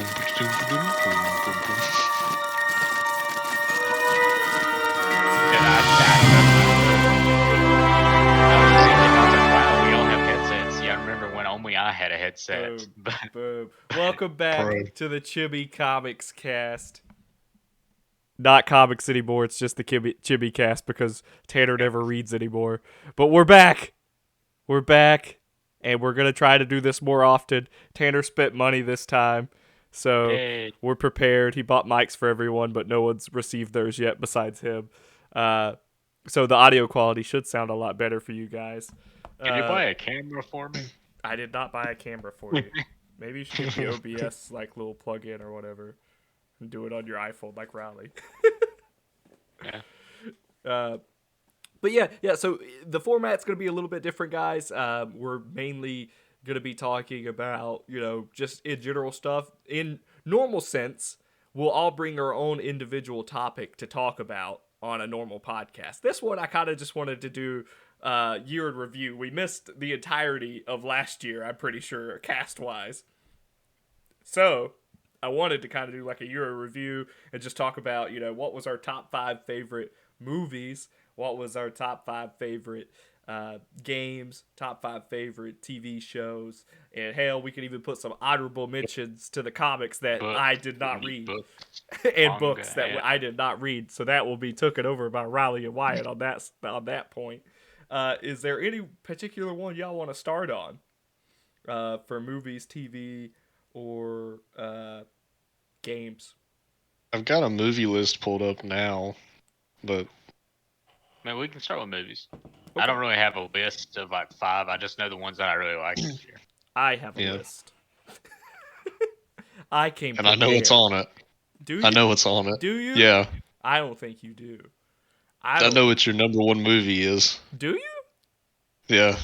Wow, we all have headsets. Yeah, I remember when only I had a headset. Boom, boom. Welcome back Pro. to the ChimiComics cast. Not comics anymore. It's just the ChimiCast because Tanner never reads anymore. But we're back. We're back, and we're gonna try to do this more often. Tanner spent money this time, so Yay. we're prepared. He bought mics for everyone, but no one's received theirs yet besides him. So the audio quality should sound a lot better for you guys. Can you buy a camera for me? I did not buy a camera for you. Maybe you should get the OBS like little plug-in or whatever, and do it on your iPhone like Riley. Yeah. But yeah. So the format's gonna be a little bit different, guys. We're mainly gonna be talking about just in general stuff. In normal sense, we'll all bring our own individual topic to talk about on a normal podcast. This one I kind of just wanted to do year in review. We missed the entirety of last year, I'm pretty sure, cast wise. So I wanted to kind of do like a year in review and just talk about what was our top 5 favorite movies, what was our top 5 favorite games, top 5 favorite TV shows, and hell, we could even put some honorable mentions to the comics that I did not read, and books that I did not read. So that will be taken over by Riley and Wyatt on that point. Is there any particular one y'all want to start on for movies, TV, or games? I've got a movie list pulled up now, but Man, we can start with movies. Okay. I don't really have a list of like 5. I just know the ones that I really like this year. I have a list. I came and I know it's on it. Do you? I know it's on it. Do you? Yeah. I don't think you do. I know what your number 1 movie is. Do you? Yeah.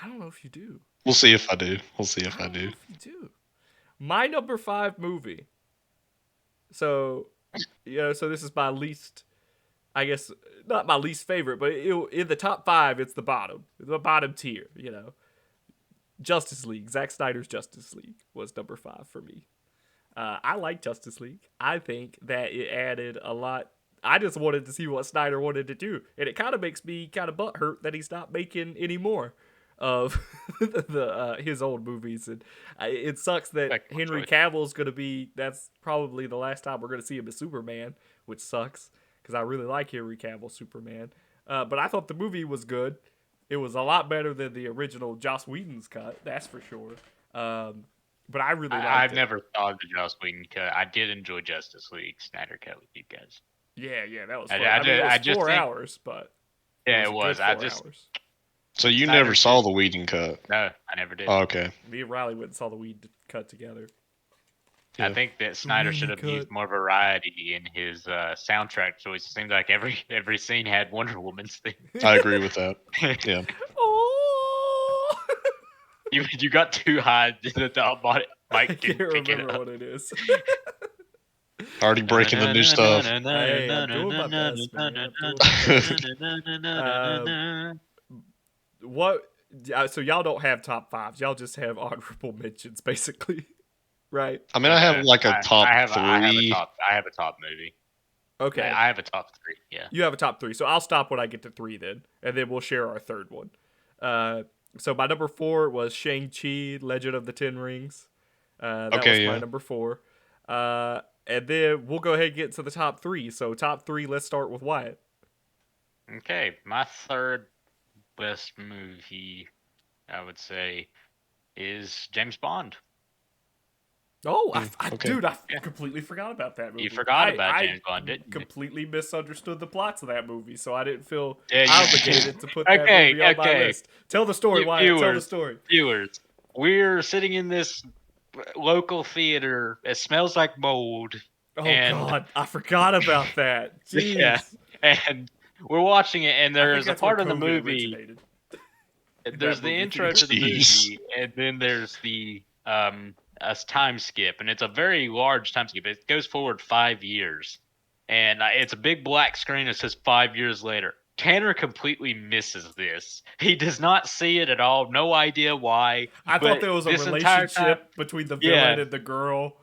I don't know if you do. We'll see if I do. I do. If you do. My number 5 movie. So, so this is my least, I guess, not my least favorite, but in the top 5, it's the bottom tier, Justice League. Zack Snyder's Justice League was number 5 for me. I like Justice League. I think that it added a lot. I just wanted to see what Snyder wanted to do, and it kind of makes me kind of butthurt that he's not making any more of his old movies, and it sucks that Henry Cavill's gonna be. That's probably the last time we're gonna see him as Superman, which sucks because I really like Henry Cavill Superman. But I thought the movie was good. It was a lot better than the original Joss Whedon's cut, that's for sure. But I really liked it. I've never thought of the Joss Whedon cut. I did enjoy Justice League Snyder cut with you guys. Yeah, that was fun. It was 4 hours, but yeah, it was. Hours. So you never saw the Whedon cut? No, I never did. Oh, okay. Me and Riley went and saw the Whedon cut together. Yeah. I think that Snyder should have used more variety in his soundtrack choice. It seemed like every scene had Wonder Woman's theme. I agree with that. Yeah. Oh! You got too high to the top body. I can't remember what it is. Already breaking the new stuff. Hey, I'm doing my best, man. What? So y'all don't have top 5s. Y'all just have honorable mentions, basically, right? I mean, I have like a top 3. I have a top movie. Okay. I have a top 3. Yeah. You have a top 3, so I'll stop when I get to 3 then, and then we'll share our third one. So my number 4 was Shang-Chi, Legend of the Ten Rings. That was my number 4. And then we'll go ahead and get to the top 3. So top 3, let's start with Wyatt. Okay, my third best movie, I would say, is James Bond. Oh, dude, I completely forgot about that movie. You forgot about James Bond, didn't you? Completely misunderstood the plots of that movie, so I didn't feel obligated to put that movie on my list. Tell the story, Wyatt. Tell the story. Viewers, we're sitting in this local theater. It smells like mold. Oh, God, I forgot about that. Jeez. Yeah, and we're watching it, and there's a part of the movie. There's the intro to the movie, and then there's the a time skip, and it's a very large time skip. It goes forward 5 years, and it's a big black screen that says 5 years later. Tanner completely misses this. He does not see it at all. No idea why. I thought there was a relationship between the villain and the girl.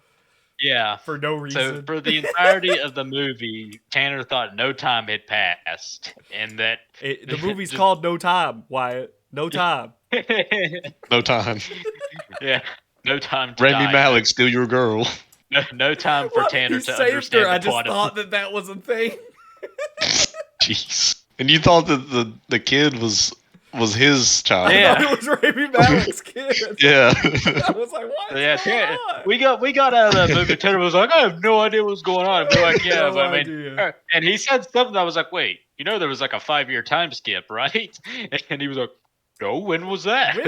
Yeah. For no reason. So for the entirety of the movie, Tanner thought no time had passed, and that the movie's called No Time, Wyatt. No time. No time. Yeah. No time to Rami die. Malek, still your girl. No time for Tanner to understand the I just plot thought that was a thing. Jeez. And you thought that the kid was his child. I thought it was Rami Malek's kid. Yeah. I was like, what? Yeah, we got out of that movie. Tanner was like, I have no idea what's going on. We're like, yeah, No idea. And he said something. I was like, wait, there was like a 5-year time skip, right? And he was like, no, when was that? When?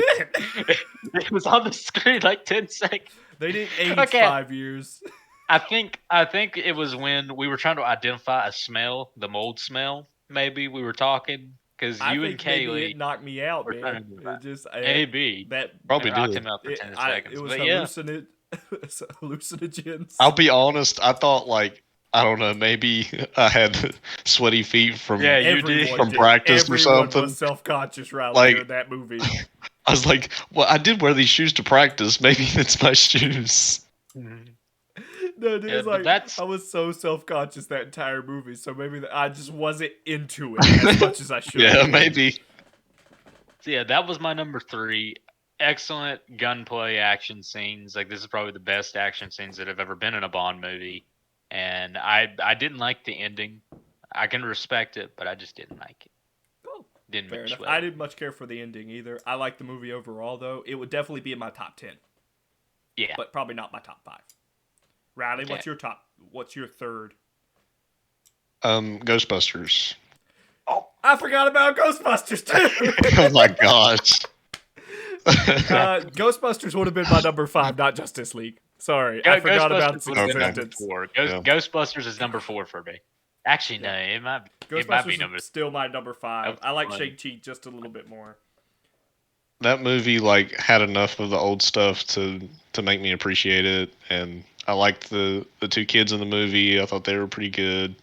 It was on the screen like 10 seconds. They didn't age 5 years. I think it was when we were trying to identify a smell, the mold smell. Maybe we were talking because you and Kaylee maybe it knocked me out, man. It just maybe that probably knocked did. him out for 10 seconds. It was hallucinogens. I'll be honest. I thought I don't know. Maybe I had sweaty feet from from practice or something. Everyone was self-conscious right during that movie. I was like, well, I did wear these shoes to practice. Maybe it's my shoes. No, dude, I was so self-conscious that entire movie, so maybe I just wasn't into it as much as I should. Yeah, maybe. So yeah, that was my number 3. Excellent gunplay action scenes. Like, this is probably the best action scenes that have ever been in a Bond movie. And I didn't like the ending. I can respect it, but I just didn't like it. Oh, didn't fair enough. well. I didn't much care for the ending either. I like the movie overall, though. It would definitely be in my top 10. Yeah. But probably not my top 5. Riley, Okay. What's your third? Ghostbusters. Oh, I forgot about Ghostbusters too. Oh my gosh. Ghostbusters would have been my number 5, not Justice League. Sorry, I forgot about its existence. Ghostbusters is number 4 for me. Actually, no, it might be number. Still my number 5. I like Shang-Chi just a little bit more. That movie had enough of the old stuff to make me appreciate it, and I liked the 2 kids in the movie. I thought they were pretty good.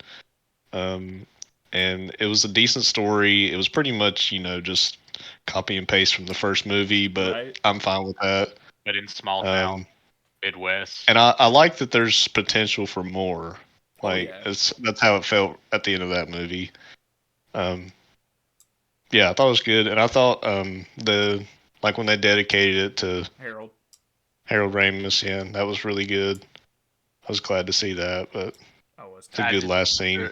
And it was a decent story. It was pretty much, just copy and paste from the first movie, but I'm fine with that. But in small town, Midwest. And I like that there's potential for more. That's how it felt at the end of that movie. Yeah, I thought it was good, and I thought when they dedicated it to Harold Ramis, that was really good. I was glad to see that, but it's a good last scene.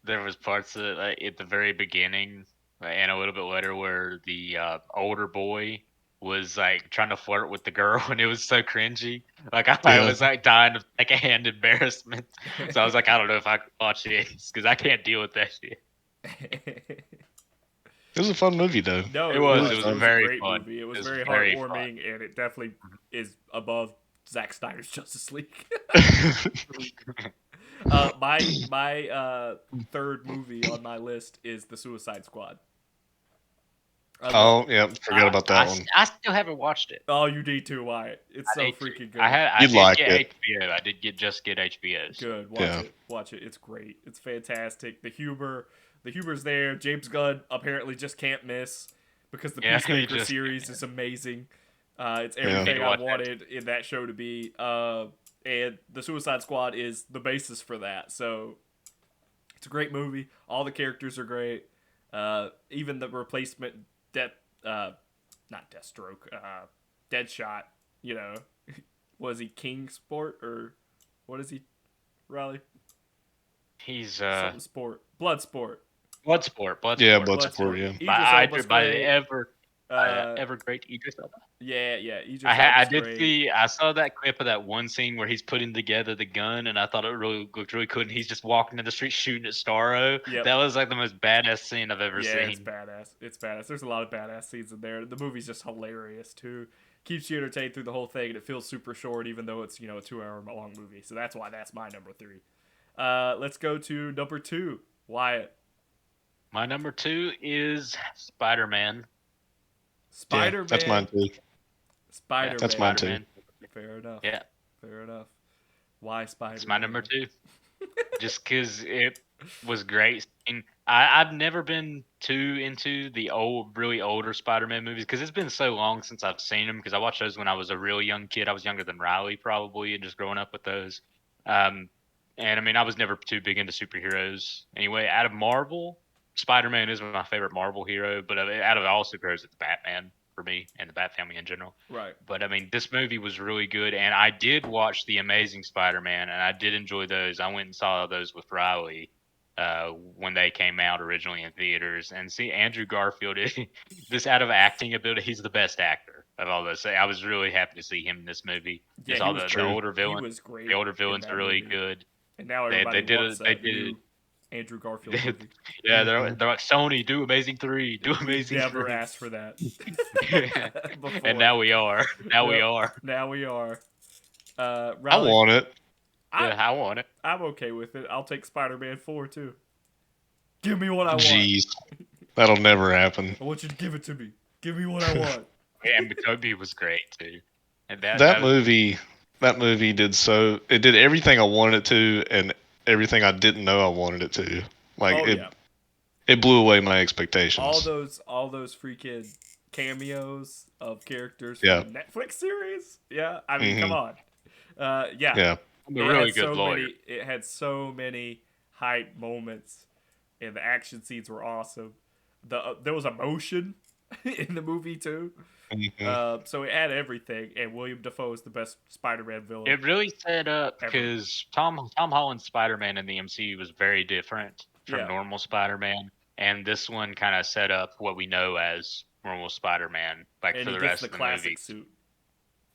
There was parts of it at the very beginning and a little bit later where the older boy was trying to flirt with the girl, and it was so cringy. I was dying of secondhand embarrassment. So I was like, I don't know if I could watch this because I can't deal with that shit. It was a fun movie, though. No, it was. It was a very great fun movie. It was very heartwarming, and it definitely is above Zack Snyder's Justice League. My third movie on my list is The Suicide Squad. Forgot about that one. I still haven't watched it. Oh, you need to, Wyatt. It's so freaking good. I You'd like it. HBO. I did just get HBO's. Good. Watch it. It's great. It's fantastic. The humor's there. James Gunn apparently just can't miss because the Peacemaker series is amazing. It's everything I wanted in that show to be. And The Suicide Squad is the basis for that. So it's a great movie. All the characters are great. Even the replacement not Deathstroke, Deadshot, was he Kingsport or what is he, Riley? He's something sport. Bloodsport. Bloodsport. Yeah, Bloodsport, yeah. By ever great Idris Elba. Yeah, Idris Elba. I saw that clip of that one scene where he's putting together the gun, and I thought it looked really cool. And he's just walking in the street shooting at Starro. Yep. That was the most badass scene I've ever seen. Yeah, it's badass. There's a lot of badass scenes in there. The movie's just hilarious too. Keeps you entertained through the whole thing, and it feels super short, even though it's a 2-hour long movie. So that's why that's my number 3. Let's go to number 2, Wyatt. My number 2 is Spider-Man. Spider-Man. That's mine too. Spider-Man. That's mine too. Fair enough. Yeah. Fair enough. Why Spider-Man? It's my number 2. just because it was great. And I've never been too into the really older Spider-Man movies because it's been so long since I've seen them. Because I watched those when I was a real young kid. I was younger than Riley probably, and just growing up with those. Um, and I mean, I was never too big into superheroes. Anyway, out of Marvel, Spider-Man is my favorite Marvel hero, but out of all superheroes, it's Batman for me and the Bat family in general. Right. But I mean, this movie was really good, and I did watch The Amazing Spider-Man, and I did enjoy those. I went and saw those with Riley when they came out originally in theaters. And see, Andrew Garfield, this out of acting ability, he's the best actor of all those. I was really happy to see him in this movie. Yeah, Just all the older villains. He was great. The older villains are really good. And now everybody wants a new Andrew Garfield movie. Yeah, they're like, Sony, do Amazing 3, do Amazing 3. Never asked for that. And now we are. Now we are. Riley, I want it. I want it. I'm okay with it. I'll take Spider-Man 4 too. Give me what I want. Jeez, that'll never happen. I want you to give it to me. Give me what I want. And Toby was great too. And that movie did everything I wanted it to, and everything I didn't know I wanted it to. It blew away my expectations. All those freaking cameos of characters from the Netflix series. Yeah, I mean, come on. Yeah. Really good lawyer. It had so many hype moments, and the action scenes were awesome. There was emotion in the movie too. Mm-hmm. So it had everything, and William Dafoe is the best Spider-Man villain. It really set up because Tom Holland's Spider-Man in the MCU was very different from normal Spider-Man, and this one kind of set up what we know as normal Spider-Man, for the rest of the movie. Suit.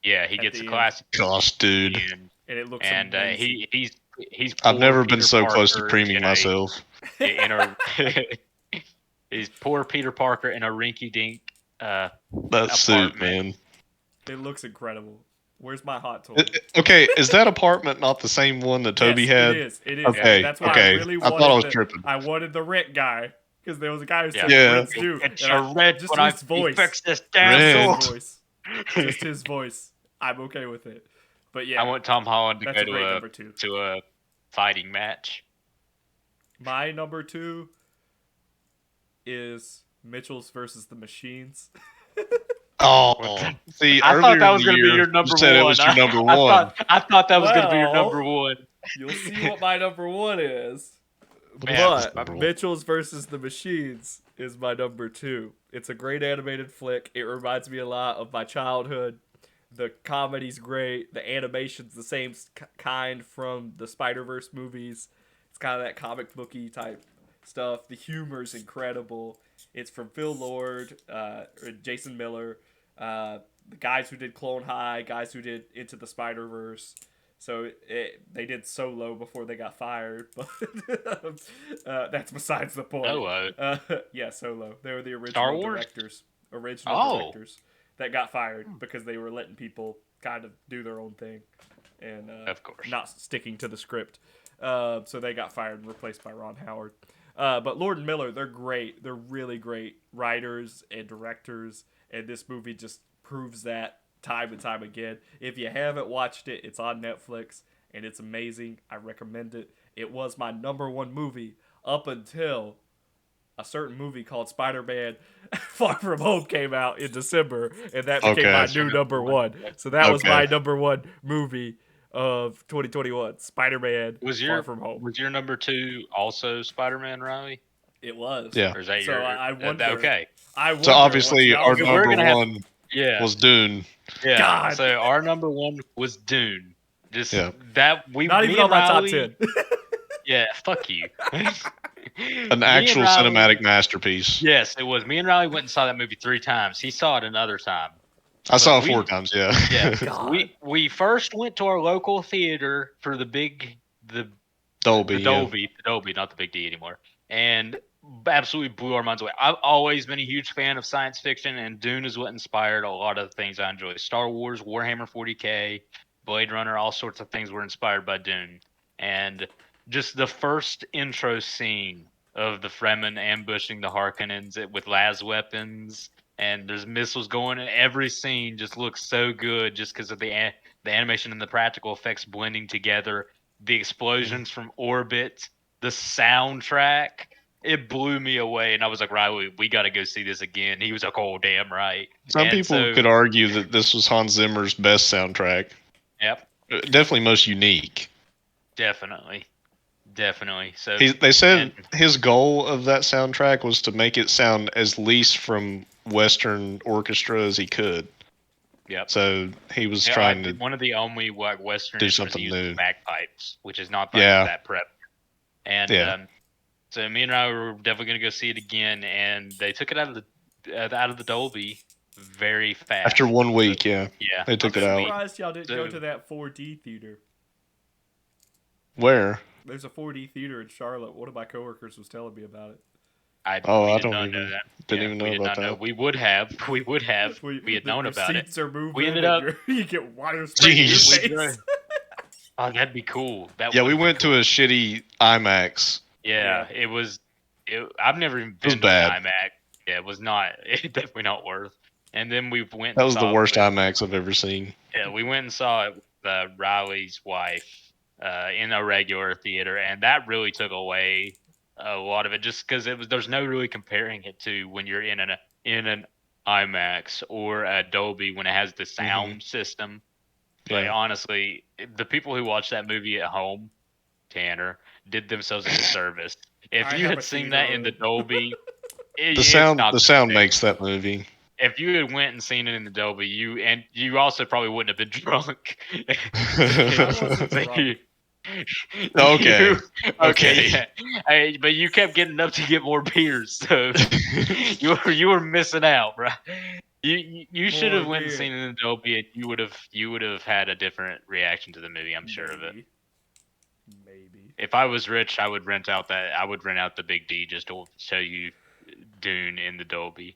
Yeah, he gets a classic. Gosh, dude. And it looks amazing. He's. I've never been Peter so Parker close to preeming myself. He's poor Peter Parker in a rinky-dink. That apartment. suit, man. It looks incredible. Where's my hot toy? Okay, is that apartment not the same one that Toby had? It is. Okay, That's why I really wanted. I thought I was tripping. I wanted the rent guy because there was a guy who said rent's due. It's a rent just when his voice. Fix this damn Just his voice. I'm okay with it. But yeah, I want Tom Holland to that's go to a fighting match. My number 2 is Mitchell's versus the Machines. Oh, see, I thought that was going to be your number you said one. It was your number one. I thought that was going to be your number one. You'll see what my number 1 is. Man, but Mitchell's versus the Machines is my number 2. It's a great animated flick. It reminds me a lot of my childhood. The comedy's great. The animation's the same kind from the Spider-Verse movies. It's kind of that comic booky type stuff. The humor's incredible. It's from Phil Lord, or Jason Miller, the guys who did Clone High, guys who did Into the Spider-Verse. So they did Solo before they got fired, but that's besides the point. Solo? Yeah, Solo. They were the original directors that got fired because they were letting people kind of do their own thing and of course not sticking to the script. So they got fired and replaced by Ron Howard. But Lord and Miller, they're great. They're really great writers and directors, and this movie just proves that time and time again. If you haven't watched it, it's on Netflix, and it's amazing. I recommend it. It was my number 1 movie up until a certain movie called Spider-Man Far From Home came out in December, and that became my new number 1. So that was my number 1 movie of 2021, Spider-Man Far From Home. Was your number 2 also Spider-Man, Riley? It was. Yeah. Or is that so I wonder. Okay. So obviously our number 1 was Dune. Yeah. God. So our number 1 was Dune. Just that we not even on my top 10. Yeah, fuck you. An actual cinematic masterpiece. Yes, it was. Me and Riley went and saw that movie 3 times. He saw it another time. I saw it 4 times, yeah. Yeah. we first went to our local theater for the Dolby. The Dolby, not the Big D anymore. And absolutely blew our minds away. I've always been a huge fan of science fiction, and Dune is what inspired a lot of the things I enjoy. Star Wars, Warhammer 40K, Blade Runner, all sorts of things were inspired by Dune. And just the first intro scene of the Fremen ambushing the Harkonnens with las weapons, and there's missiles going, and every scene just looks so good just because of the animation and the practical effects blending together. the explosions from orbit, the soundtrack. It blew me away, and I was like, "Riley, we got to go see this again." He was like, "Oh, damn right." Some people could argue that this was Hans Zimmer's best soundtrack. Yep. Definitely most unique. Definitely. So they said his goal of that soundtrack was to make it sound as least from Western orchestra as he could. Yep. So he was trying to one of the only Western do something new. Bagpipes, which is not that prep. And so me and I were definitely going to go see it again, and they took it out of the Dolby very fast. After 1 week, yeah, they took it out. I'm surprised y'all didn't go to that 4D theater. Where? There's a 4D theater in Charlotte. One of my coworkers was telling me about it. I didn't know that. Didn't even know about that. We would have. We had known about it. Seats are moving. We ended up. You get wires straight in your face. Oh, that'd be cool. We went to a shitty IMAX. Yeah, it was. I've never even been to an IMAX. Yeah, it was not. It's definitely not worth. And then we went. That was the worst IMAX I've ever seen. Yeah, we went and saw it with Riley's wife in a regular theater, and that really took away a lot of it, just because there's no really comparing it to when you're in an IMAX or a Dolby when it has the sound system. But honestly, the people who watch that movie at home, Tanner, did themselves a disservice. If you had seen that in the Dolby, the sound makes that movie. If you had went and seen it in the Dolby, you also probably wouldn't have been drunk. Okay. Yeah. But you kept getting up to get more beers, so you were missing out, bro. You should have went and seen it in the Dolby, and you would have had a different reaction to the movie. I'm sure of it. Maybe. If I was rich, I would rent out the Big D just to show you Dune in the Dolby.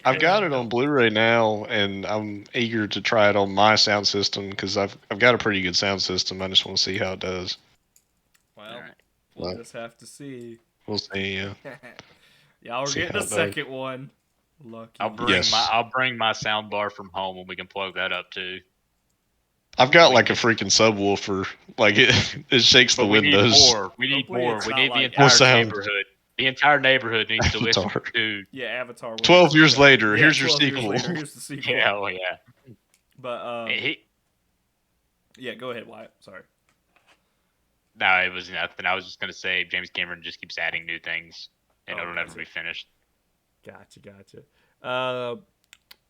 I've got it on Blu-ray now, and I'm eager to try it on my sound system because I've got a pretty good sound system. I just want to see how it does. Well, we'll just have to see. We'll see. Yeah. Y'all are getting a second one. Lucky. I'll bring my sound bar from home, and we can plug that up too. I've got like a freaking subwoofer. Like it shakes the windows. We need more. We need the entire neighborhood. The entire neighborhood needs to listen to. Yeah, Avatar. 12 years later, here's your sequel. Here's the sequel. Yeah. But yeah, go ahead, Wyatt. Sorry. No, it was nothing. I was just gonna say James Cameron just keeps adding new things, and it'll never be finished. Gotcha.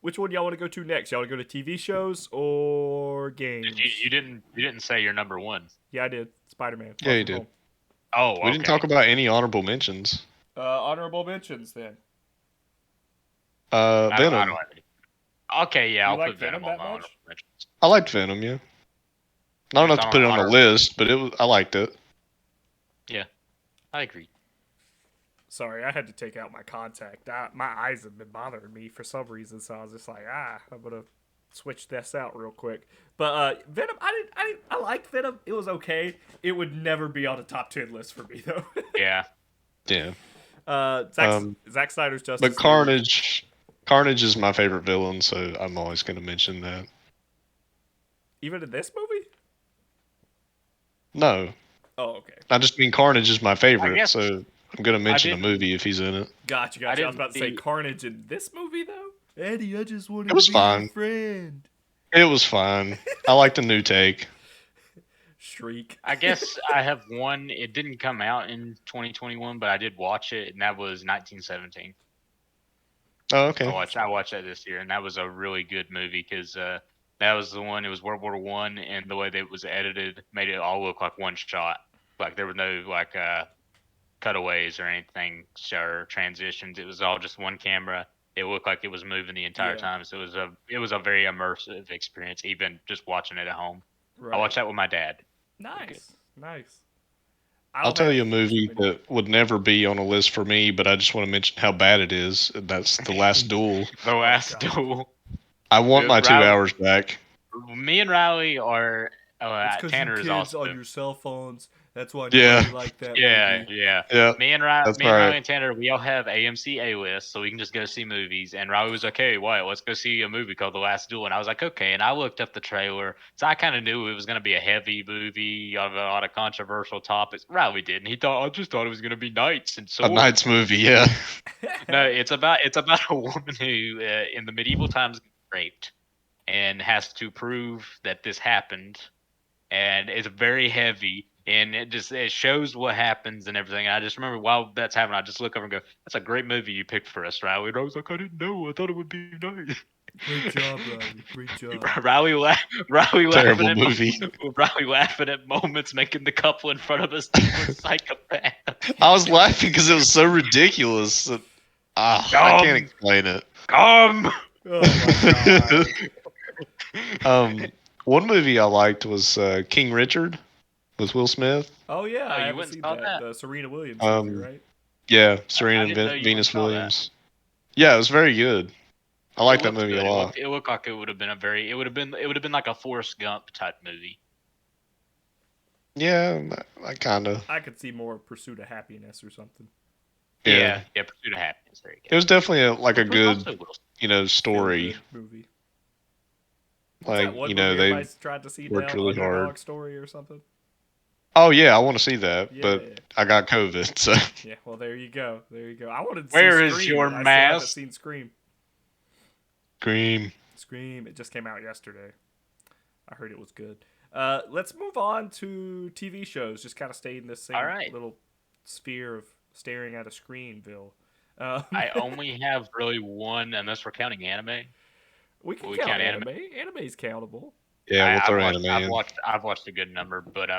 Which one do y'all want to go to next? Y'all want to go to TV shows or games? You didn't say your number one. Yeah, I did. Spider-Man. Yeah, you did. Home. Oh, okay. We didn't talk about any honorable mentions. Honorable mentions then. Venom. Okay, yeah, I'll put Venom on my honorable mentions. I liked Venom, yeah. Not enough to put it on the list, but I liked it. Yeah, I agree. Sorry, I had to take out my contact. My eyes have been bothering me for some reason, so I was just like, I'm gonna switch this out real quick. But Venom, I liked Venom. It was okay. It would never be on a top 10 list for me though. Yeah. Zack Snyder's Justice League. But Carnage is my favorite villain, so I'm always going to mention that. Even in this movie? No. Oh, okay. I just mean Carnage is my favorite, so I'm going to mention a movie if he's in it. Gotcha. I was about to say Carnage in this movie though. Eddie, I just wanted to be your friend. It was fine. I liked the new take. Shriek. I guess I have one. It didn't come out in 2021, but I did watch it, and that was 1917. Oh, okay. I watched that this year, and that was a really good movie because that was the one. It was World War I, and the way that it was edited made it all look like one shot. Like there were no cutaways or anything or transitions. It was all just one camera. It looked like it was moving the entire time, so it was a very immersive experience, even just watching it at home. Right. I watched that with my dad. Nice. I'll tell you a movie that would never be on a list for me, but I just want to mention how bad it is. That's The Last Duel. The Last Duel. I want my 2 hours back. Me and Riley are It's because you Tanner is kids also. on your cell phones. That's why Yeah. nobody liked that movie. Yeah. Me and That's Riley right. and Tanner, we all have AMC A-list, so we can just go see movies. And Riley was like, "Hey, what? Let's go see a movie called The Last Duel." And I was like, "Okay." And I looked up the trailer, so I kind of knew it was going to be a heavy movie of a lot of controversial topics. Riley didn't. I just thought it was going to be knights and A swords. Knight's movie, yeah. No, it's about a woman who, in the medieval times, gets raped and has to prove that this happened, and it's very heavy, and it shows what happens and everything. And I just remember while that's happening, I just look over and go, "That's a great movie you picked for us, Riley." And I was like, "I didn't know. I thought it would be nice." Great job, Riley. Great job. Riley Terrible movie. Riley laughing at moments making the couple in front of us think we're psychopaths. I was laughing because it was so ridiculous. I can't explain it. Come. Oh my god. One movie I liked was King Richard with Will Smith. Oh yeah, I you haven't went and seen saw that. that? The Serena Williams movie, right? Yeah, Serena didn't know you Venus saw that. Williams. Yeah, it was very good. I like that movie good. a lot. It looked like it would have been like a Forrest Gump type movie. Yeah, I kind of. I could see more Pursuit of Happiness or something. Yeah, Pursuit of Happiness. There you go. It was definitely a good, Feel story. good movie. Like, that one you know, movie they everybody's tried to see worked now, really Underdog hard. Story or something. Oh yeah, I want to see that, Yeah, but yeah. I got COVID, so. Yeah, well there you go. There you go. I wanted to see Where is Scream, your and I still haven't mask? seen Scream. Scream. It just came out yesterday. I heard it was good. Let's move on to TV shows. Just kind of stay in this same little sphere of staring at a screenville. I only have really one, unless we're counting anime. We can count anime. Anime's countable. Yeah, we'll throw anime in. I've watched a good number, but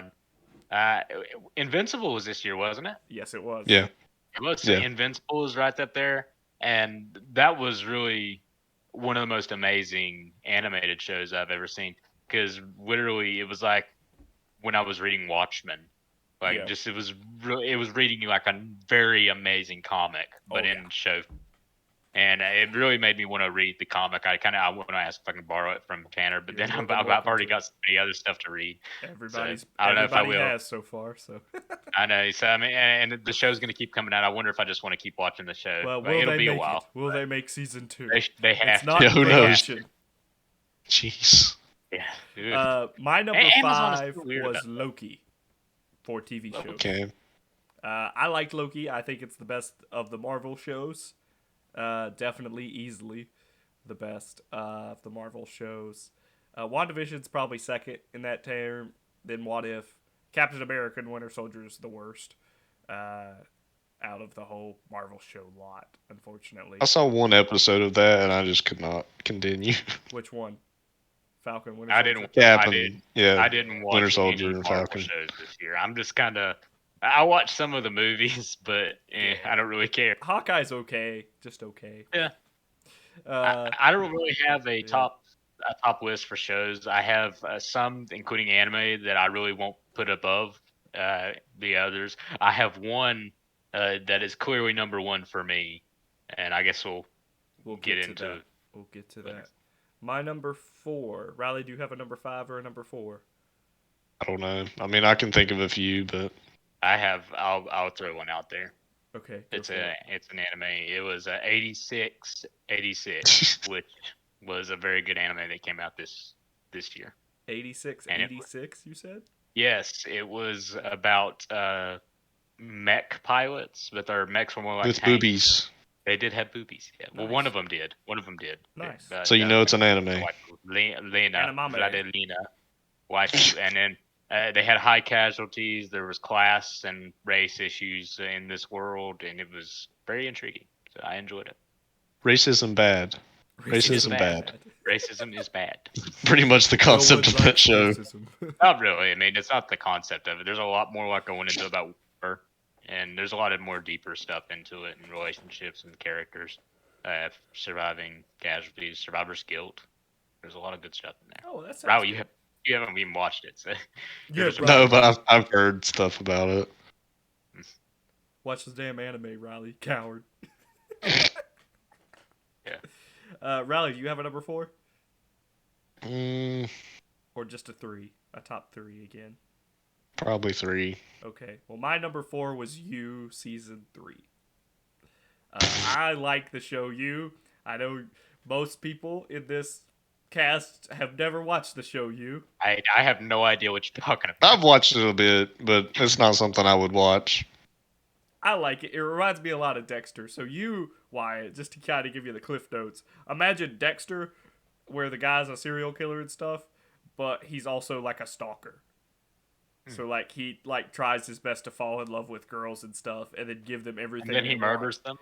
Invincible was this year, wasn't it? Yes, it was. Yeah. It was. Yeah. Invincible was right up there, and that was really one of the most amazing animated shows I've ever seen. Because literally, it was like when I was reading Watchmen. It was reading you like a very amazing comic, but in show. And it really made me want to read the comic. I want to ask if I can borrow it from Tanner, but then I've already got so many other stuff to read. Everybody has so far. So I know. So I mean, and the show's going to keep coming out. I wonder if I just want to keep watching the show. Well, it'll be a while. Will they make season 2? They have it's not Yeah, who knows? Jeez. Yeah. My number Amazon 5 was Loki for TV shows. Okay. I liked Loki. I think it's the best of the Marvel shows. Definitely, easily, the best of the Marvel shows. WandaVision's probably second in that term. Then What If? Captain America and Winter Soldier is the worst out of the whole Marvel show lot, unfortunately. I saw one episode of that, and I just could not continue. Which one? Falcon, Winter Soldier? I didn't watch Winter Soldier any and Marvel Falcon shows this year. I'm just kind of... I watched some of the movies, but I don't really care. Hawkeye's okay, just okay. Yeah. I don't really have a top list for shows. I have some, including anime, that I really won't put above the others. I have one that is clearly number one for me, and I guess we'll get into that. We'll get to that. My number 4. Riley, do you have a number 5 or a number 4? I don't know. I mean, I can think of a few, but I have. I'll throw one out there. Okay. It's an anime. It was 86, which was a very good anime that came out this year. 86, you said? Yes, it was about mech pilots, but their mechs were more like with tanks. boobies. They did have boobies. Yeah. Well, Nice. One of them did. Nice. So you know it's an anime. Lena, Vladilena, waifu, and then they had high casualties. There was class and race issues in this world, and it was very intriguing. So I enjoyed it. Racism bad. Racism bad. Racism is bad. Pretty much the concept of that show. Not really. I mean, it's not the concept of it. There's a lot more like going into about war, and there's a lot of more deeper stuff into it, and relationships and characters, surviving casualties, survivor's guilt. There's a lot of good stuff in there. Oh, that's Raul, you haven't even watched it, so No, but I've heard stuff about it. Watch this damn anime, Riley, coward. Yeah. Riley, do you have a number 4? Mm, Or just a 3? a top 3 again? Probably 3. Okay. Well, my number 4 was You season 3. I like the show You. I know most people in this cast have never watched the show You. I have no idea what you're talking about. I've watched it a bit, but it's not something I would watch. I like it. It reminds me a lot of Dexter. So You, Wyatt, just to kind of give you the cliff notes, imagine Dexter, where the guy's a serial killer and stuff, but he's also like a stalker. So like he like tries his best to fall in love with girls and stuff, and then give them everything. And then he murders them.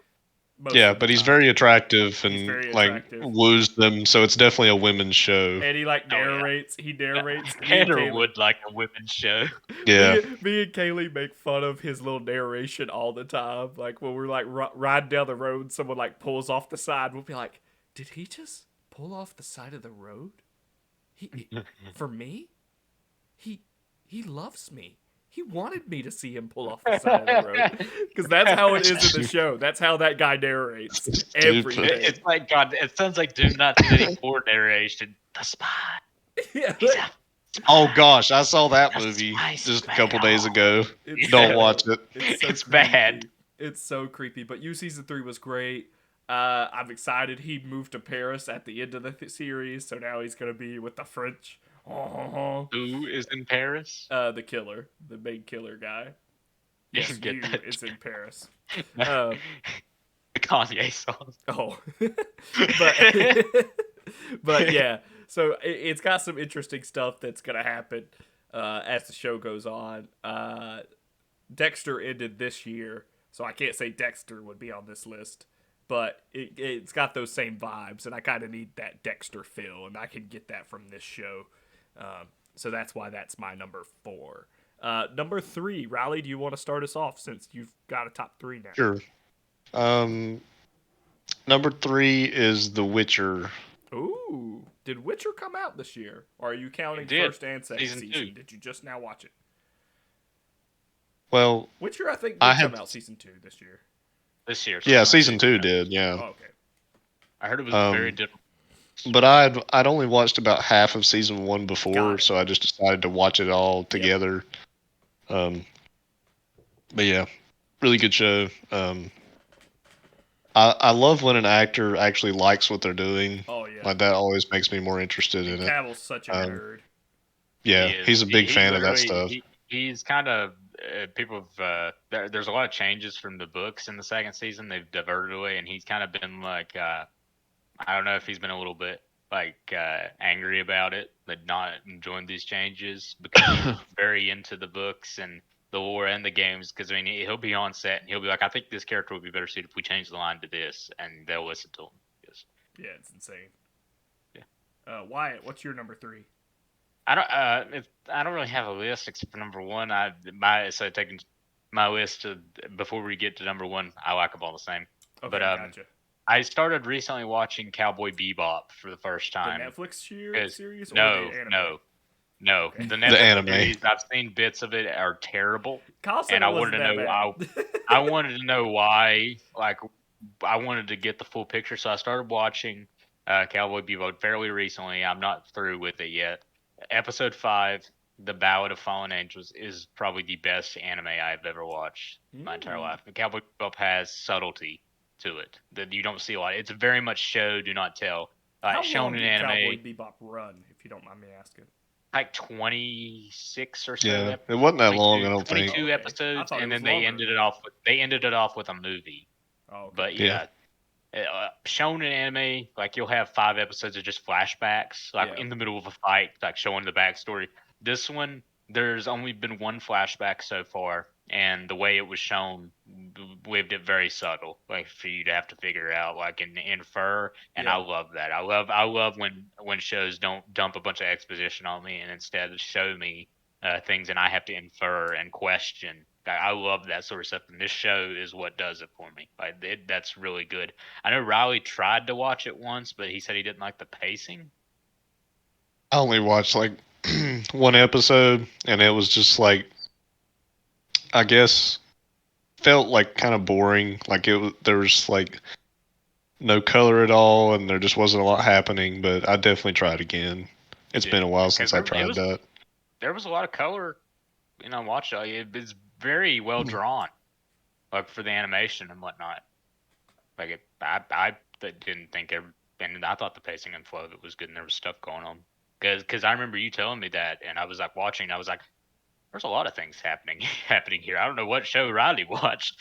Yeah, but he's very attractive and very like attractive. woos them, so it's definitely a women's show. And he like narrates. He narrates. Tanner would like a women's show. Yeah. Me and Kaylee make fun of his little narration all the time. Like when we're like riding down the road, someone like pulls off the side. We'll be like, "Did he just pull off the side of the road? He for me? He loves me. He wanted me to see him pull off the side of the road." Because that's how it is in the show. That's how that guy narrates everything. It's like, God, it sounds like Do Not Do Any More narration. The spy. Yeah. Oh gosh, I saw that movie just a couple days ago. Don't watch it. It's bad. It's so creepy. But You season 3 was great. I'm excited. He moved to Paris at the end of the series, so now he's gonna be with the French. Who is in Paris? The killer, the big killer guy. Yes, You is in Paris. Kanye song. Oh, but yeah. So it's got some interesting stuff that's gonna happen as the show goes on. Dexter ended this year, so I can't say Dexter would be on this list. But it's got those same vibes, and I kind of need that Dexter feel, and I can get that from this show. So that's why that's my number 4. Number 3, Riley, do you want to start us off since you've got a top 3 now? Sure. Number 3 is The Witcher. Ooh, did Witcher come out this year? Or are you counting first and second season? Did you just now watch it? Well, Witcher, I think, did come out season 2 this year. This year. Yeah, season 2 did, yeah. Oh, okay. I heard it was very different. But I'd only watched about half of season 1 before, so I just decided to watch it all together. But yeah, really good show. I love when an actor actually likes what they're doing. Oh yeah, like that always makes me more interested in it. Cavill's such a nerd. Yeah, he's a big fan of that stuff. He's kind of people have. There's a lot of changes from the books in the second season. They've diverted away, and he's kind of been like. I don't know if he's been a little bit like angry about it, but not enjoying these changes because he's very into the books and the lore and the games. Because I mean, he'll be on set and he'll be like, "I think this character would be better suited if we change the line to this," and they'll listen to him. Yeah, it's insane. Yeah. Wyatt, what's your number 3? I don't really have a list except for number 1. So taking my list before we get to number 1, I like them all the same. Okay, but gotcha. I started recently watching Cowboy Bebop for the first time. The Netflix series? Or No. Okay. The Netflix anime. series, I've seen bits of it, are terrible. And I wanted to know. I wanted to know why. Like, I wanted to get the full picture, so I started watching Cowboy Bebop fairly recently. I'm not through with it yet. Episode 5, The Ballad of Fallen Angels, is probably the best anime I've ever watched in my entire life. Cowboy Bebop has subtlety to it that you don't see a lot. It's very much show, do not tell. How shown long in did anime. Cowboy Bebop run, if you don't mind me asking? Like 26 or so. Yeah, it wasn't that long, I don't 22 think. 22 episodes, and then they ended it off with a movie. Oh, okay. But yeah. Shown in anime, like you'll have 5 episodes of just flashbacks, like in the middle of a fight, like showing the backstory. This one, there's only been 1 flashback so far, and the way it was shown lived it very subtle, like for you to have to figure out, like and infer. And I love that. I love when shows don't dump a bunch of exposition on me and instead show me things, and I have to infer and question. I love that sort of stuff, and this show is what does it for me. Like that's really good. I know Riley tried to watch it once, but he said he didn't like the pacing. I only watched like 1 episode, and it was just like, I guess, felt like kind of boring. Like there was like no color at all, and there just wasn't a lot happening. But I definitely tried again. It's been a while since I tried that. there was a lot of color. Watch it's very well drawn, like for the animation and whatnot. Like I didn't think and I thought the pacing and flow of it was good, and there was stuff going on. Because I remember you telling me that, and I was like watching. I was like, "There's a lot of things happening here." I don't know what show Riley watched,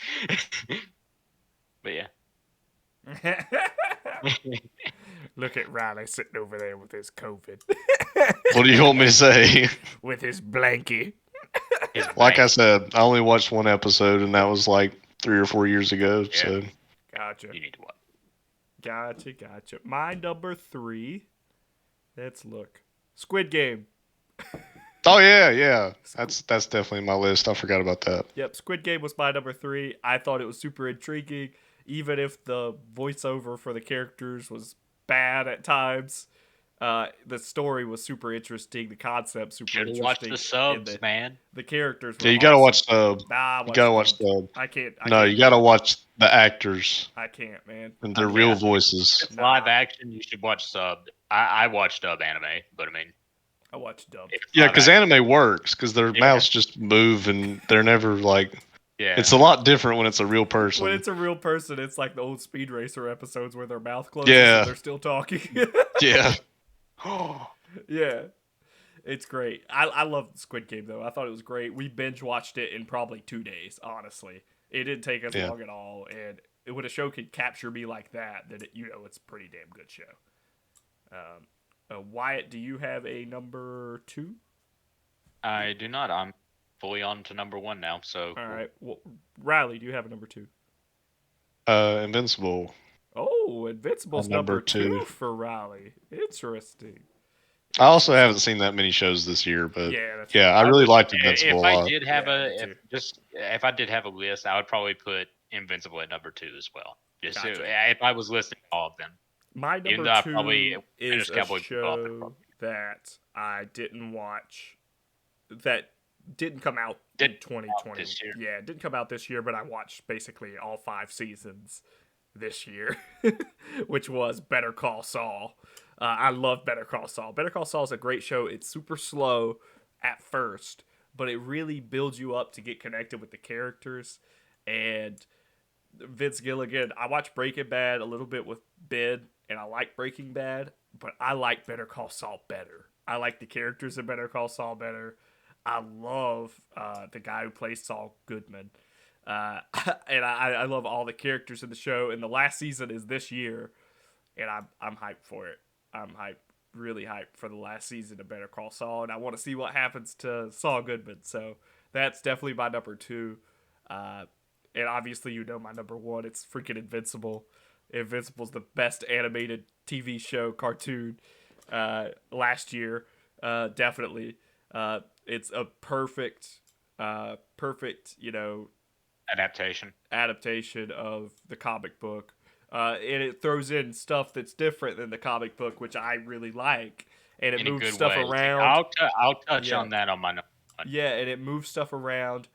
but yeah. Look at Riley sitting over there with his COVID. What do you want me to say? With his blankie. Like I said, I only watched one episode, and that was like 3 or 4 years ago. Yeah. So gotcha. You need to watch. Gotcha. My number 3. Let's look. Squid Game. Oh yeah. That's definitely my list. I forgot about that. Yep, Squid Game was my number 3. I thought it was super intriguing, even if the voiceover for the characters was bad at times. The story was super interesting. The concept super interesting. Watch the subs, man. The characters. Yeah, you gotta watch sub. Nah, you gotta watch sub. I can't. You gotta watch the actors. I can't, man. And their real voices. It's live action. You should watch sub. I watch dub anime, but I mean, I watch dub. Yeah, because anime works because their mouths just move and they're never like. Yeah. It's a lot different when it's a real person. When it's a real person, it's like the old Speed Racer episodes where their mouth closes and they're still talking. Yeah. Yeah. It's great. I love Squid Game, though. I thought it was great. We binge watched it in probably 2 days, honestly. It didn't take us long at all. And when a show can capture me like that, then it's a pretty damn good show. Wyatt, do you have a number 2? I do not. I'm fully on to number 1 now. So all right. Well, Riley, do you have a number 2? Invincible. Oh, Invincible's number 2 for Riley. Interesting. I also haven't seen that many shows this year, but yeah, I really liked Invincible a lot. If I did have a list, I would probably put Invincible at number 2 as well. Just if I was listing all of them. My number 2 is a show that I didn't watch, that didn't come out in 2020. Yeah, it didn't come out this year, but I watched basically all 5 seasons this year, which was Better Call Saul. I love Better Call Saul. Better Call Saul is a great show. It's super slow at first, but it really builds you up to get connected with the characters. And Vince Gilligan, I watched Breaking Bad a little bit with Ben, and I like Breaking Bad, but I like Better Call Saul better. I like the characters in Better Call Saul better. I love the guy who plays Saul Goodman. And I love all the characters in the show. And the last season is this year, and I'm hyped for it. I'm really hyped for the last season of Better Call Saul, and I want to see what happens to Saul Goodman. So that's definitely my number 2. And obviously, my number 1. It's freaking Invincible. Invincible's the best animated TV show cartoon last year. Definitely. It's a perfect, adaptation of the comic book. And it throws in stuff that's different than the comic book, which I really like. And it moves stuff around. I'll touch on that on my number 1. Yeah, and it moves stuff around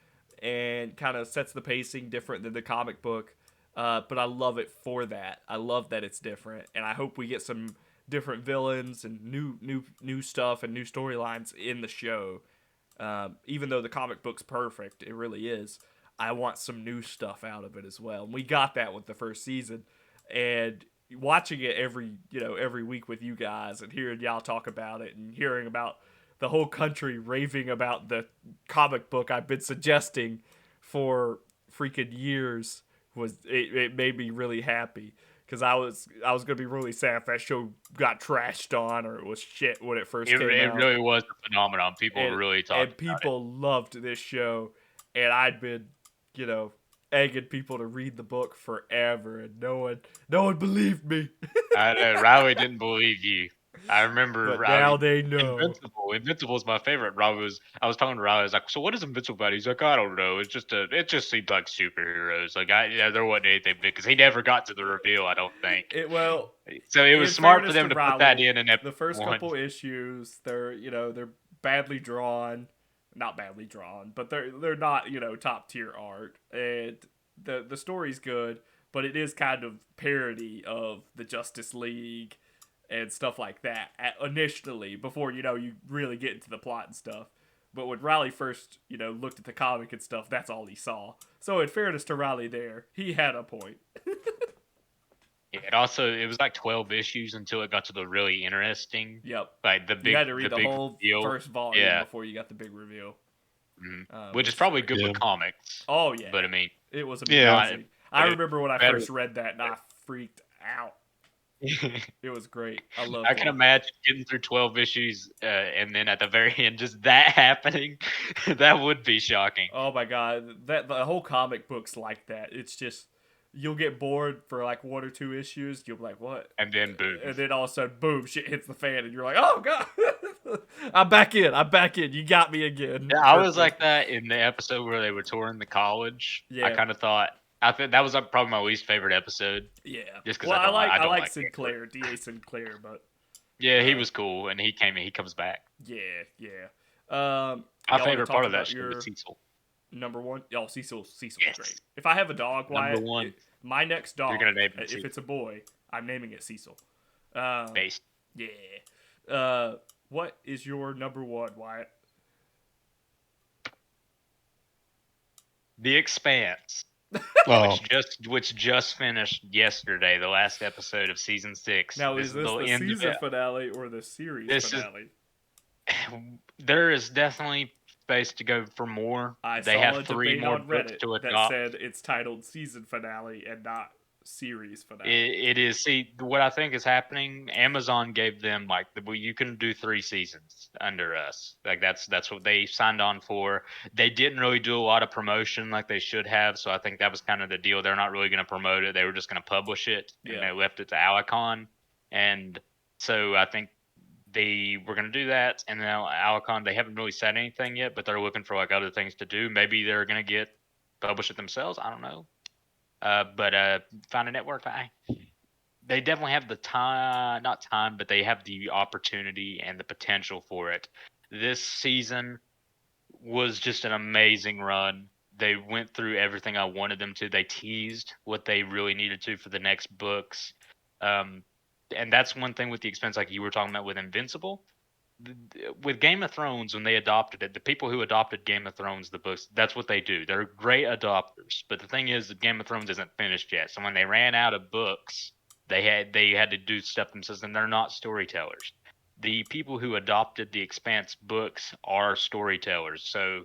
and kind of sets the pacing different than the comic book. But I love it for that. I love that it's different, and I hope we get some different villains and new stuff and new storylines in the show. Even though the comic book's perfect, it really is. I want some new stuff out of it as well. And we got that with the first season, and watching it every week with you guys and hearing y'all talk about it and hearing about the whole country raving about the comic book I've been suggesting for freaking years. It made me really happy, because I was gonna be really sad if that show got trashed on or it was shit when it first came out. It really was a phenomenon. People really talked about it. And people loved this show, and I'd been, egging people to read the book forever, and no one believed me. I know Riley didn't believe you. I remember. But now they know. Invincible is my favorite. I was talking to Riley. I was like, "So what is Invincible about?" He's like, "I don't know. It just seemed like superheroes. Like there wasn't anything big, because he never got to the reveal. I don't think." So it was smart for them to put that in episode 1. The first couple issues, they're badly drawn, not badly drawn, but they're not top tier art, and the story's good, but it is kind of parody of the Justice League and stuff like that initially, before you really get into the plot and stuff. But when Riley first, looked at the comic and stuff, that's all he saw. So in fairness to Riley there, he had a point. Yeah, it was like 12 issues until it got to the really interesting. Yep. Like the big, you had to read the big whole reveal. first volume before you got the big reveal. Which is probably good with comics. Oh, yeah. But I mean, it was amazing. I remember when I first read that and I freaked out. It was great. I loved it. I can imagine getting through 12 issues and then at the very end, just that happening. That would be shocking. Oh my god, the whole comic book's like that. It's just you'll get bored for like 1 or 2 issues. You'll be like, "What?" And then boom. And then all of a sudden, boom! Shit hits the fan, and you're like, "Oh god, I'm back in. I'm back in. You got me again." Yeah, I was like that in the episode where they were touring the college. Yeah. I kind of thought. I think that was probably my least favorite episode. Yeah. Just because I like Sinclair, D.A. Sinclair, but yeah, he was cool, and he comes back. Yeah. My favorite part of that show was Cecil. Number one, Cecil's great. If I have a dog, Wyatt, my next dog, you're gonna name it if it's a boy, I'm naming it Cecil. Based. Yeah. What is your number one, Wyatt? The Expanse. Which just finished yesterday, the last episode of season 6. Now, is this the season finale or the series finale? There is definitely space to go for more. They have 3 more books to adopt. That said it's titled season finale and not series finale. It is. See, what I think is happening, Amazon gave them you can do 3 seasons under us. Like that's what they signed on for. They didn't really do a lot of promotion like they should have, so I think that was kind of the deal. They're not really going to promote it. They were just going to publish it, and they left it to Alicon. And so I think they were going to do that, and now Alicon, they haven't really said anything yet, but they're looking for other things to do. Maybe they're going to publish it themselves. I don't know. But find a network. They definitely have the time, not time, but they have the opportunity and the potential for it. This season was just an amazing run. They went through everything I wanted them to. They teased what they really needed to for the next books. And that's one thing with the Expanse, like you were talking about with Invincible. With Game of Thrones, when they adopted it, the people who adopted Game of Thrones, the books, that's what they do. They're great adopters. But the thing is, that Game of Thrones isn't finished yet. So when they ran out of books, they had to do stuff themselves, and they're not storytellers. The people who adopted the Expanse books are storytellers. So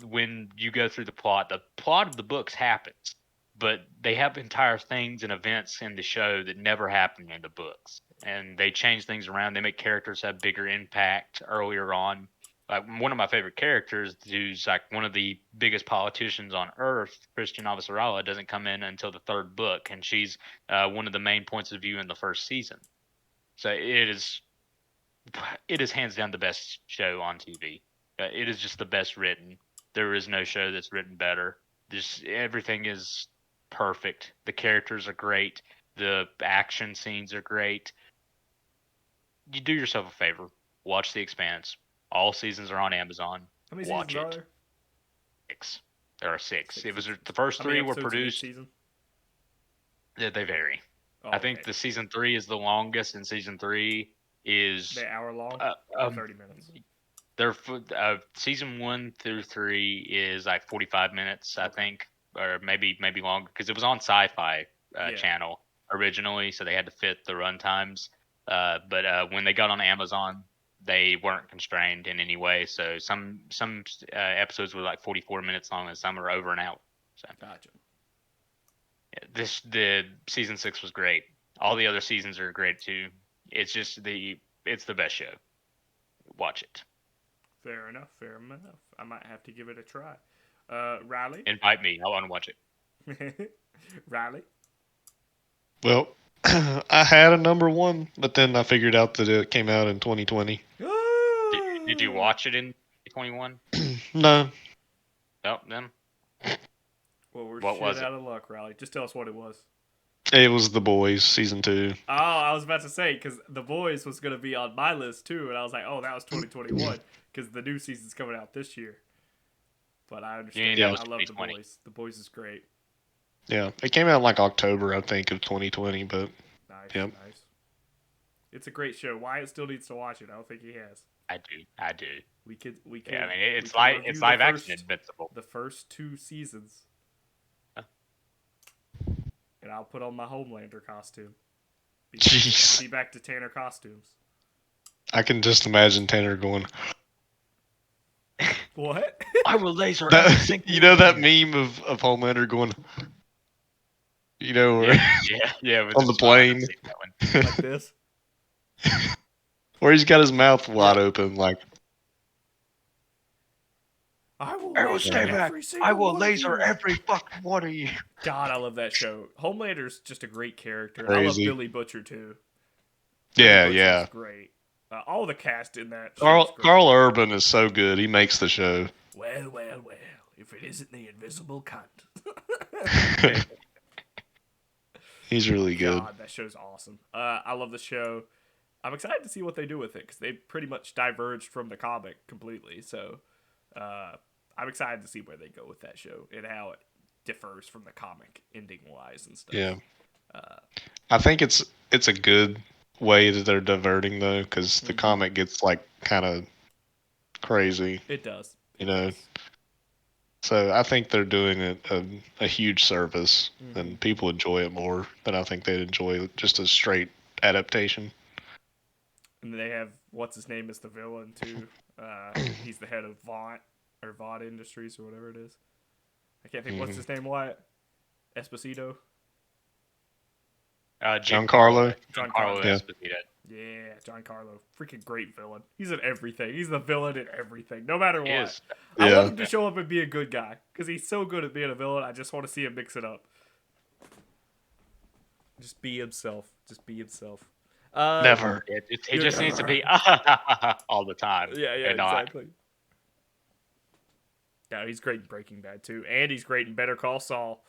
when you go through the plot of the books happens, but they have entire things and events in the show that never happened in the books. And they change things around. They make characters have bigger impact earlier on. Like one of my favorite characters, who's like one of the biggest politicians on Earth, Christian Avasarala, doesn't come in until the 3rd book, and she's one of the main points of view in the 1st season. So it is hands down the best show on TV. It is just the best written. There is no show that's written better. Just everything is perfect. The characters are great. The action scenes are great. You do yourself a favor. Watch The Expanse. All seasons are on Amazon. How many Watch seasons are there? 6. There are 6. It was the first 3 were produced. Season? Yeah, they vary. Oh, I think the season 3 is the longest, and season 3 is the hour long. 30 minutes. Their season 1 through 3 is like 45 minutes, I think, or maybe longer, because it was on Sci-Fi channel originally, so they had to fit the run times. But when they got on Amazon, they weren't constrained in any way. So some episodes were like 44 minutes long, and some are over an hour. So gotcha. The season 6 was great. All the other seasons are great too. It's just it's the best show. Watch it. Fair enough. I might have to give it a try. Riley? Invite me. I want to watch it. Riley? Well, I had a number 1, but then I figured out that it came out in 2020. Did you watch it in 2021? No. Oh, then. Well, we're out of luck, Riley. Just tell us what it was. It was The Boys, season 2. Oh, I was about to say, because The Boys was going to be on my list, too, and I was like, oh, that was 2021, because the new season's coming out this year. But I understand. I love The Boys. The Boys is great. Yeah, it came out in like October, I think, of 2020, but... Nice. It's a great show. Wyatt still needs to watch it. I don't think he has. I do. We could. Yeah, I mean, it's review live action Invincible. the first 2 seasons, and I'll put on my Homelander costume. Jeez. Be back to Tanner costumes. I can just imagine Tanner going. What? I will laser every single You know that meme of Homelander going. You know, yeah, on the plane, Like this. where he's got his mouth wide open, like. I will laser every fucking one of you. God, I love that show. Homelander's just a great character. Crazy. I love Billy Butcher too. Yeah, Billy yeah. Butcher's great. All the cast in that. Carl Urban is so good. He makes the show. Well. If it isn't the invisible cunt. He's really good. God, that show's awesome. I love the show. I'm excited to see what they do with it because they pretty much diverged from the comic completely. So I'm excited to see where they go with that show and how it differs from the comic ending wise and stuff. Yeah. I think it's a good way that they're diverting though, because the comic gets like kind of crazy. It does. So I think they're doing it a huge service, and people enjoy it more than I think they'd enjoy just a straight adaptation. And they have what's his name as the villain too. He's the head of Vaught Industries or whatever it is. I can't think what's his name. Wyatt Esposito. Giancarlo. Giancarlo Esposito. Yeah, Giancarlo. Freaking great villain. He's in everything. He's the villain in everything, no matter what. I want him to show up and be a good guy because he's so good at being a villain. I just want to see him mix it up. Just be himself. Never. It just needs to be all the time. Yeah, exactly. Yeah, he's great in Breaking Bad too, and he's great in Better Call Saul.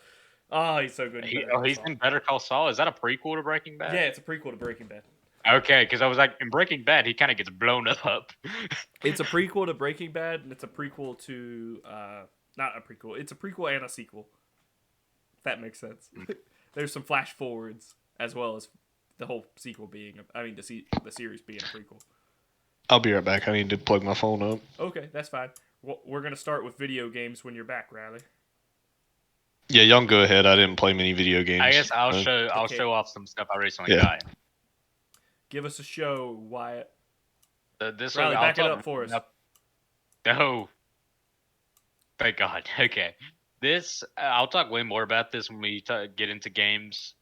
Oh, he's so good. He's in Better Call Saul. Is that a prequel to Breaking Bad? Yeah, it's a prequel to Breaking Bad. Okay, because I was like, in Breaking Bad, he kind of gets blown up. It's a prequel to Breaking Bad, and it's a prequel to not a prequel. It's a prequel and a sequel. If that makes sense. There's some flash forwards as well as the whole sequel being, the series being a prequel. I'll be right back. I need to plug my phone up. Okay, that's fine. We're gonna start with video games when you're back, Riley. Yeah, y'all go ahead. I didn't play many video games. I guess I'll show off some stuff I recently got. Give us a show, Wyatt. Riley, back it up for us. Oh, thank God. Okay, I'll talk way more about this when we get into games.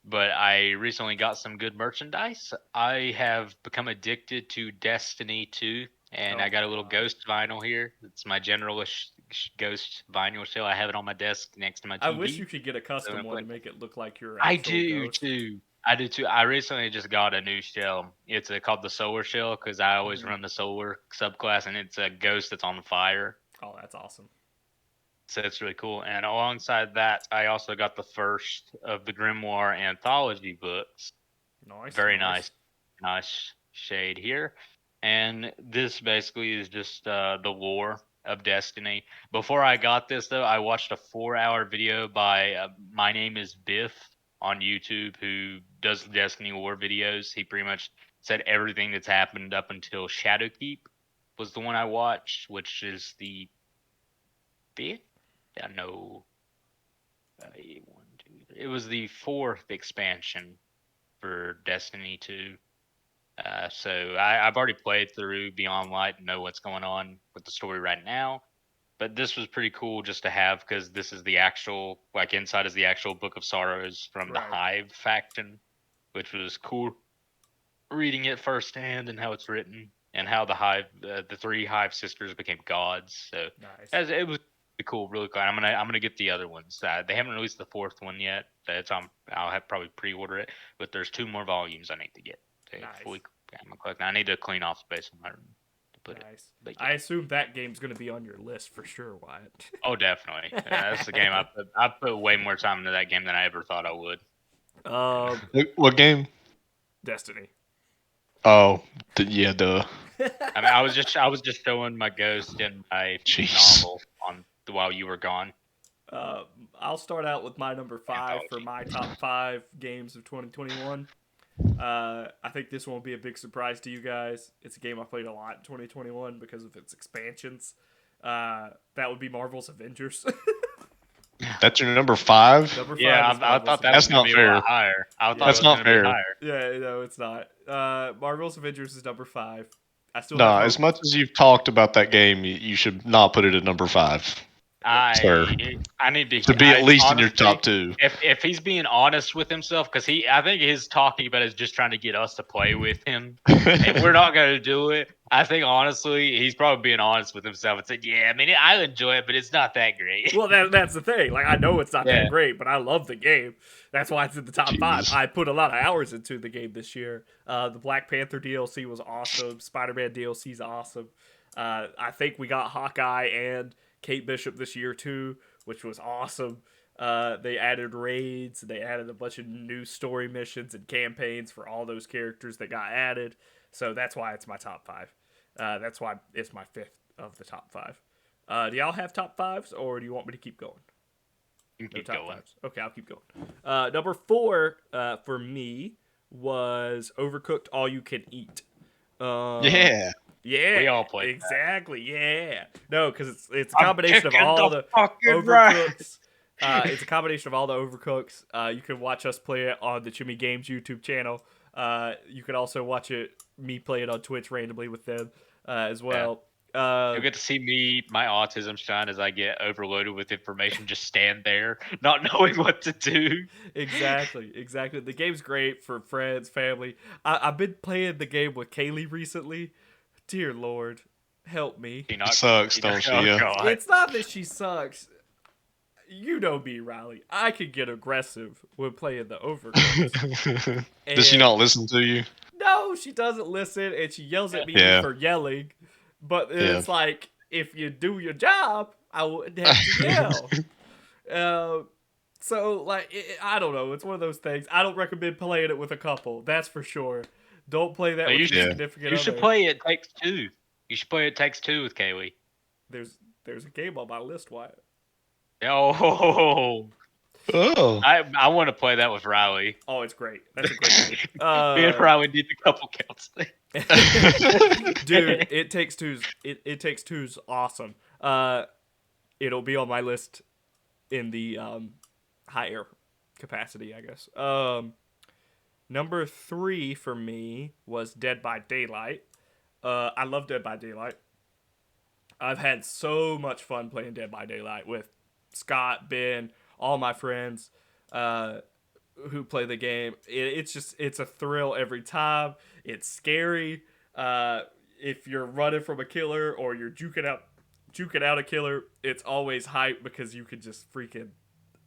But I recently got some good merchandise. I have become addicted to Destiny 2, and I got a little Ghost vinyl here. It's my generalist Ghost vinyl show. I have it on my desk next to my TV. I wish you could get a custom one to make it look like your I actual do Ghost. too. I do too. I recently just got a new shell. It's called the Solar Shell because I always run the Solar subclass, and it's a ghost that's on fire. Oh, that's awesome. So it's really cool. And alongside that, I also got the first of the Grimoire Anthology books. Nice. Very nice shade here. And this basically is just the lore of Destiny. Before I got this, though, I watched a 4-hour video by My Name is Biff on YouTube, who does Destiny lore videos. He pretty much said everything that's happened up until Shadowkeep was the one I watched, which is the fifth? No. It was the 4th expansion for Destiny 2. So I've already played through Beyond Light and know what's going on with the story right now. But this was pretty cool just to have because this is the actual, inside is the actual Book of Sorrows from the Hive faction, which was cool reading it firsthand and how it's written and how the Hive, the 3 Hive sisters became gods. So it was cool, really cool. I'm gonna get the other ones. They haven't released the 4th one yet. I'll have probably pre-order it, but there's 2 more volumes I need to get. I need to clean off space in my room to put it. But I assume that game's gonna be on your list for sure, Wyatt. Oh, definitely. That's the game I put way more time into that game than I ever thought I would. What game? Destiny. Oh, yeah, duh. I mean, I was just showing my Ghost and my novel while you were gone. I'll start out with my number 5 for my top 5 games of 2021. I think this one will be a big surprise to you guys. It's a game I played a lot in 2021 because of its expansions. That would be Marvel's Avengers. That's your number 5? Number 5 Yeah, is I thought that That's was going not to be a fair. lot higher. I thought That's it was not going to be fair. higher. Yeah, no, it's not. Marvel's Avengers is number 5. I still No, have as hope. much as you've talked about that game, you should not put it at number 5. Sir. I need to be at least in your honestly, top 2. If he's being honest with himself, because I think his talking about it is just trying to get us to play with him. If we're not going to do it, I think honestly he's probably being honest with himself and said, "Yeah, I mean I enjoy it, but it's not that great." Well, that's the thing. Like, I know it's not that great, but I love the game. That's why it's in the top 5. I put a lot of hours into the game this year. The Black Panther DLC was awesome. Spider-Man DLC is awesome. I think we got Hawkeye and Kate Bishop this year too, which was awesome. They added raids. They added a bunch of new story missions and campaigns for all those characters that got added. So that's why it's my top 5. That's why it's my 5th of the top 5. Do y'all have top 5s, or do you want me to keep going? You can keep top going. 5s. Okay, I'll keep going. Number 4 for me was Overcooked All You Can Eat. Yeah. Yeah, we all played exactly. That. Yeah, no, because it's a combination of all the Overcooks. Right. It's a combination of all the Overcooks. You can watch us play it on the Chimmy Games YouTube channel. You can also watch me play it on Twitch randomly with them as well. You'll get to see my autism shine as I get overloaded with information. Just stand there, not knowing what to do. Exactly. The game's great for friends, family. I've been playing the game with Kaylee recently. Dear Lord, help me. She sucks, don't she? Yeah. It's not that she sucks. You know me, Riley. I can get aggressive when playing the Overcooked. Does she not listen to you? No, she doesn't listen, and she yells at me for yelling. But it's like, if you do your job, I wouldn't have to yell. So, like, I don't know. It's one of those things. I don't recommend playing it with a couple. That's for sure. Don't play that with your significant other. You should play It Takes Two. You should play It Takes Two with Kaylee. There's a game on my list, Wyatt. Oh. I want to play that with Riley. Oh, it's great. That's a great game. Me and Riley need the couple counseling. Dude, It Takes Two's awesome. It'll be on my list in the higher capacity, I guess. Number 3 for me was Dead by Daylight. I love Dead by Daylight. I've had so much fun playing Dead by Daylight with Scott, Ben, all my friends who play the game. It's a thrill every time. It's scary. If you're running from a killer or you're juking out a killer, it's always hype because you can just freaking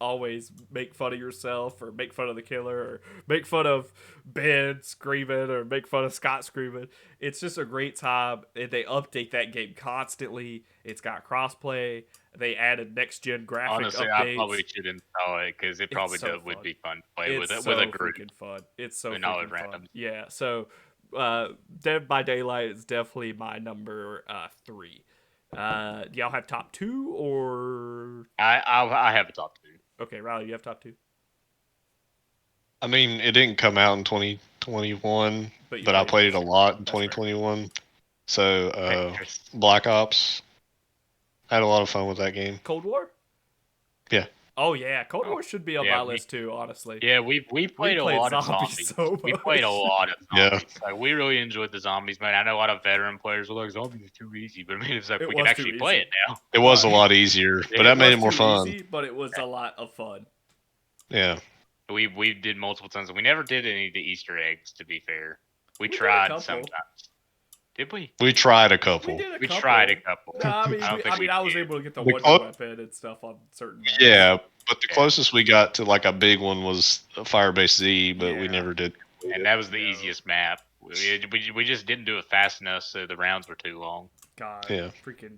always make fun of yourself or make fun of the killer or make fun of Ben screaming or make fun of Scott screaming. It's just a great time. They update that game constantly. It's got crossplay. They added next gen graphic Honestly, updates. I probably should install it because it probably would be fun to play with a group. Freaking fun. It's so freaking freaking fun. Yeah. So Dead by Daylight is definitely my number 3. Do y'all have top 2 or? I have a top 2. Okay, Riley, you have top 2. I mean, it didn't come out in 2021, but I played it a lot in 2021. Right. So, Black Ops. I had a lot of fun with that game. Cold War? Yeah. Oh yeah, Cold War should be on my list too, honestly. Yeah, we played a lot of zombies. So we played a lot of zombies. Like, we really enjoyed the zombies, man. I know a lot of veteran players were like, zombies are too easy, but I mean, it's like we can actually play it now. It was a lot easier, but that made it more fun. Easy, but it was a lot of fun. Yeah. We did multiple times, and we never did any of the Easter eggs, to be fair. We tried sometimes. Did we? We tried a couple. We tried a couple. No, I was able to get the wonder weapon and stuff on certain maps. Yeah, but the closest we got to like a big one was Firebase Z, but we never did. And that was the easiest map. We just didn't do it fast enough, so the rounds were too long. God, freaking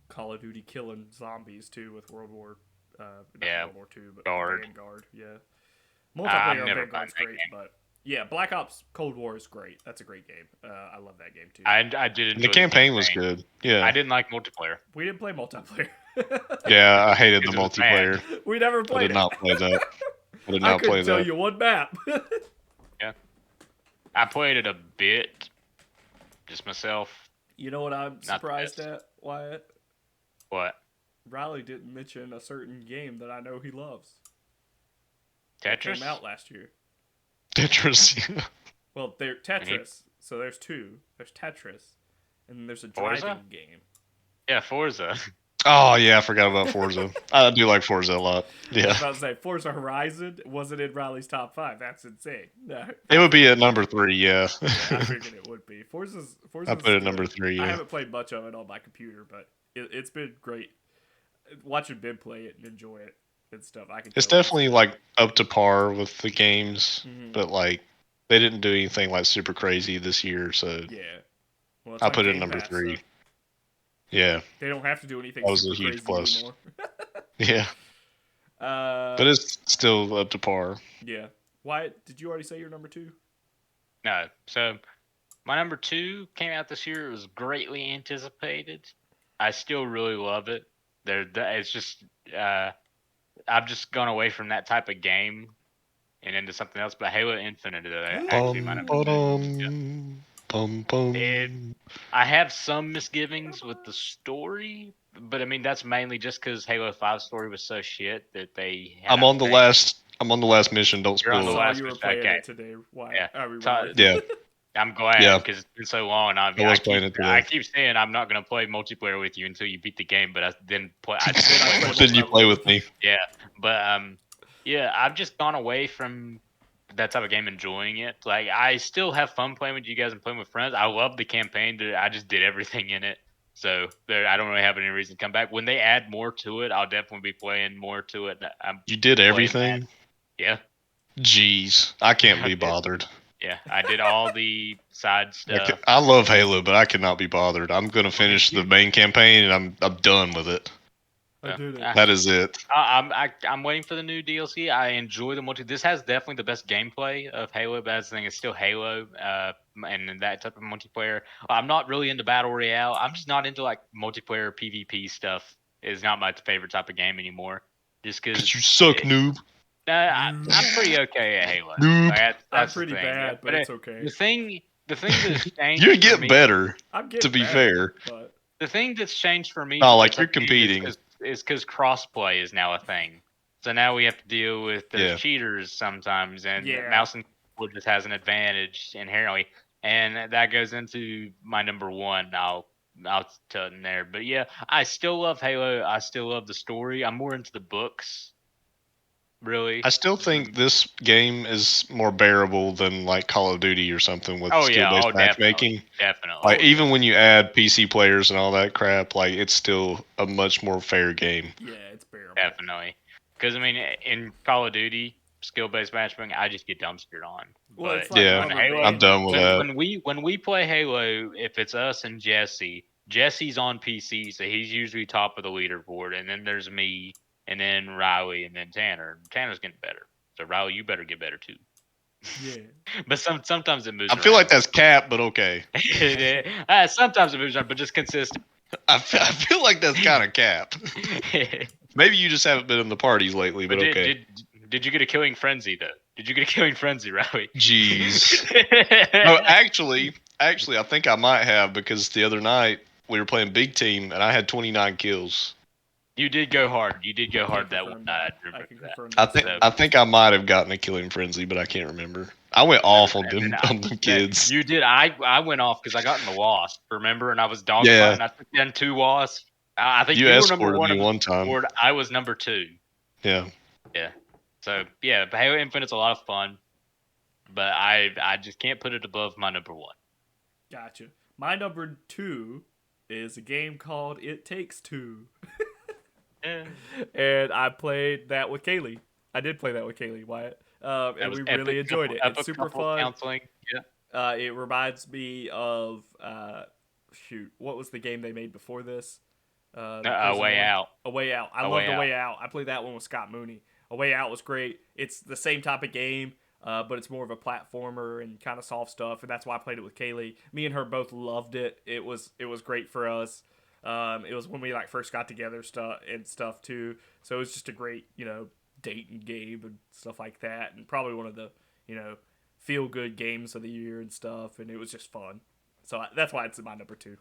Call of Duty killing zombies too with World War World War II, but Vanguard, multiplayer on Vanguard's great, but yeah, Black Ops Cold War is great. That's a great game. I love that game too. I did enjoy the campaign was good. Yeah, I didn't like multiplayer. We didn't play multiplayer. Yeah, I hated the multiplayer. We never played. I did not play that. I did not play that. I couldn't tell you one map. Yeah. I played it a bit, just myself. You know what I'm surprised at, Wyatt? What? Riley didn't mention a certain game that I know he loves. Tetris? It came out last year. Tetris. Well, they're Tetris. So there's two. There's Tetris, and then there's a Forza? driving game. Yeah, Forza. Oh yeah, I forgot about Forza. I do like Forza a lot. I was Yeah, about to say Forza Horizon wasn't in Riley's top 5. That's insane. No, it would be at number 3. Yeah, yeah, I figured it would be. Forza's I put it at good. number 3. I Yeah, haven't played much of it on my computer, but it's been great watching Ben play it and enjoy it and stuff. I can. it's tell definitely like up to par with the games, Mhm. but like they didn't do anything like super crazy this year, so Yeah. Well, it's I on put it at Game number Pass, 3. so Yeah, they don't have to do anything that was super a huge crazy plus. anymore. Yeah, but it's still up to par. Yeah. Wyatt, did you already say your number 2? No. So my number 2 came out this year. It was greatly anticipated. I still really love it. It's just I've just gone away from that type of game and into something else. But Halo Infinite is actually my number 2. I have some misgivings with the story, but I mean that's mainly just because Halo 5 story was so shit that they. I'm on the last mission. Don't You're on spoil the it. last you were mission, playing okay. it today, Wyatt. Yeah. Yeah, I'm glad Yeah. because it's been so long. I was playing it today. I keep saying I'm not gonna play multiplayer with you until you beat the game, but I didn't play. I didn't Then I play played Then you multiplayer. play with me. Yeah, but yeah, I've just gone away from that type of game, enjoying it. Like I still have fun playing with you guys and playing with friends. I love the campaign. I just did everything in it, so I don't really have any reason to come back. When they add more to it, I'll definitely be playing more to it. You did everything? Yeah. Jeez, I can't I be did. bothered. Yeah, I did all the side stuff. I love Halo, but I cannot be bothered. I'm gonna finish the main campaign, and I'm done with it. I did it. That is it. I'm waiting for the new DLC. I enjoy the multi. This has definitely the best gameplay of Halo, but that's the thing. It's still Halo, and that type of multiplayer. I'm not really into battle royale. I'm just not into like multiplayer PvP stuff. Is not my favorite type of game anymore. Just because You suck, noob. I'm pretty okay at Halo. Noob. Like, that's I'm pretty the thing. bad, but it's okay. The thing that's changed. You for get me- better. I'm getting To be better, fair. but The thing that's changed for me. No, with like that you're type of game competing. is because crossplay is now a thing. So now we have to deal with those Yeah. cheaters sometimes, and Yeah. mouse and keyboard just has an advantage inherently, and that goes into my number 1. I'll tell it in there, but yeah, I still love Halo. I still love the story. I'm more into the books, really. I still think this game is more bearable than like Call of Duty or something with Oh yeah, skill-based oh matchmaking. definitely. Like even when you add PC players and all that crap, like it's still a much more fair game. yeah, it's bearable. Definitely. Because, I mean, in Call of Duty, skill-based matchmaking, I just get dumpstered on. Well, But it's like Yeah, rubber Halo, I'm done with that. when we play Halo, if it's us and Jesse's on PC, so he's usually top of the leaderboard, and then there's me, and then Riley, and then Tanner. Tanner's getting better. So, Riley, you better get better, too. Yeah. But sometimes it moves I feel around. like that's cap, but okay. Sometimes it moves around, but just consistent. I feel like that's kind of cap. Maybe you just haven't been in the parties lately, but okay. Did you get a killing frenzy though? Did you get a killing frenzy, Riley? Jeez. No, actually, I think I might have because the other night we were playing big team and I had 29 kills. You did go hard. You did go hard that confirm one that. night. I remember I can that. confirm I that. think I might have gotten a killing frenzy, but I can't remember. I went off on them kids. You did. I went off because I got in the wasp, remember? And I was dogfighting. Yeah. I took down 2 wasps. I think You you were escorted number 1 me on the one time. board. I was number 2. Yeah. Yeah. So yeah, Halo Infinite's a lot of fun, but I just can't put it above my number 1. Gotcha. My number 2 is a game called It Takes Two. Yeah. And I played that with Kaylee. I did play that with Kaylee, Wyatt. And we really enjoyed it. It's super fun. Counseling. Yeah. It reminds me of what was the game they made before this? A Way Out. A Way Out. I love The Way Out. I played that one with Scott Mooney. A Way Out was great. It's the same type of game, but it's more of a platformer and kind of soft stuff, and that's why I played it with Kaylee. Me and her both loved it. It was great for us. It was when we like first got together stuff too. So it was just a great, dating game and stuff like that, and probably one of the, feel good games of the year and stuff, and it was just fun. So that's why it's my number 2.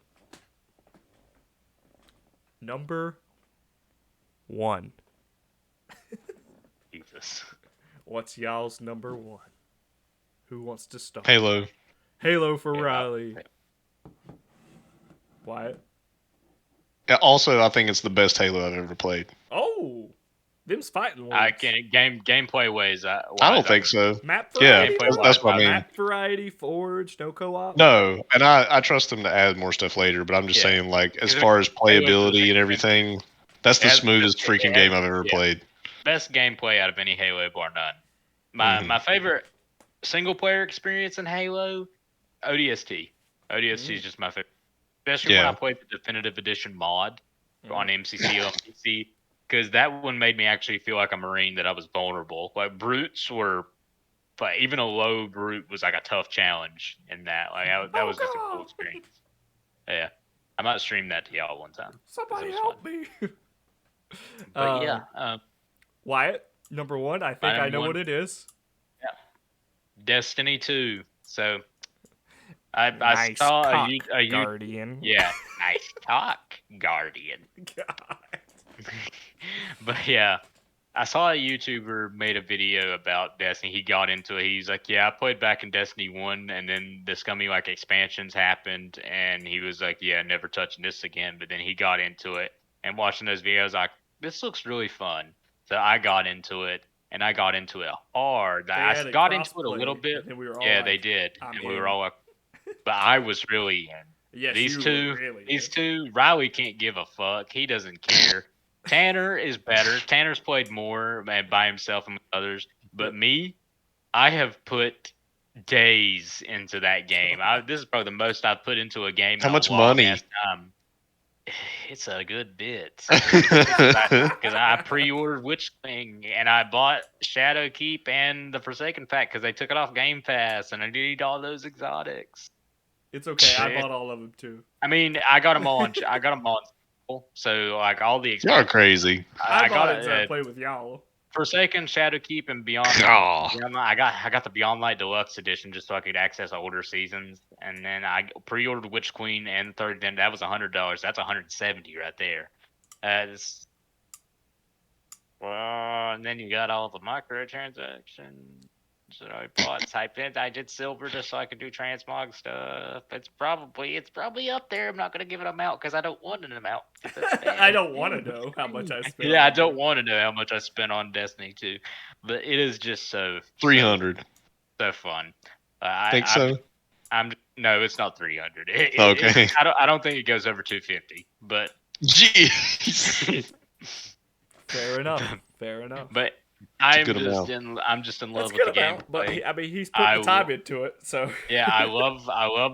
Number 1. Jesus. What's y'all's number 1? Who wants to start? Halo. Halo for Riley. Wyatt? Also, I think it's the best Halo I've ever played. Oh, them's fighting ones. I can't gameplay ways. I don't think so. Map variety? Yeah, that's what I mean. Map variety, Forge, no co-op? No, and I trust them to add more stuff later, but I'm just saying, like, as far as playability and everything, that's the smoothest freaking game I've ever played. Best gameplay out of any Halo, bar none. My favorite single player experience in Halo, ODST. ODST is just my favorite. Especially when I played the Definitive Edition mod on MCC on PC, because that one made me actually feel like a Marine, that I was vulnerable. Like, brutes were, but even a low brute was like a tough challenge in that. Like, that was just a cool experience. Yeah. I might stream that to y'all one time. Somebody help me. But Wyatt, number 1, I think I know what it is. Yeah. Destiny 2. So I nice saw cock, a Guardian. Yeah, nice talk, Guardian. God. But yeah, I saw a YouTuber made a video about Destiny. He got into it. He's like, yeah, I played back in Destiny 1, and then the scummy like expansions happened, and he was like, yeah, never touching this again. But then he got into it, and watching those videos, like, this looks really fun. So I got into it, and I got into it hard. I got into it a little bit. They did, and we were all like, but I was really in. Yes, these two, Riley can't give a fuck. He doesn't care. Tanner is better. Tanner's played more by himself and with others. But me, I have put days into that game. This is probably the most I've put into a game. How much money? It's a good bit. Because I pre-ordered Witch King, and I bought Shadowkeep and the Forsaken pack because they took it off Game Pass, and I need all those exotics. It's okay. I bought all of them too. I mean, I got them on. So like all the y'all are crazy. I got it to play with y'all. Forsaken, Shadowkeep, and Beyond. I got the Beyond Light Deluxe Edition just so I could access older seasons, and then I pre-ordered Witch Queen and Third. Then that was $100. That's $170 right there. And then you got all the microtransactions. So I bought type in. I did silver just so I could do transmog stuff. It's probably up there. I'm not gonna give it an amount because I don't want an amount. I don't want to know how much I spent. Yeah, I don't want to know how much I spent on Destiny 2, but it is just so 300. So fun. No, it's not 300. Okay. I don't think it goes over 250. But jeez. Fair enough. But I'm just in love with the game. But he's put the time into it, so yeah, I love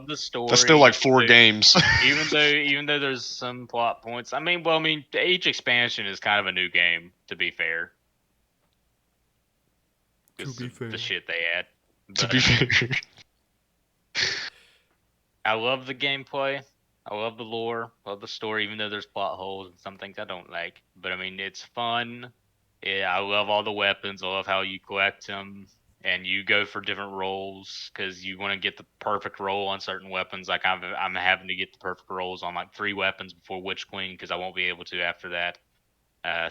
the story. That's still like 4 games. even though there's some plot points. I mean, each expansion is kind of a new game. To be fair. The shit they add. To be fair. I love the gameplay. I love the lore. Love the story, even though there's plot holes and some things I don't like. But I mean, it's fun. Yeah, I love all the weapons. I love how you collect them and you go for different rolls because you want to get the perfect roll on certain weapons. Like I'm having to get the perfect rolls on like 3 weapons before Witch Queen because I won't be able to after that.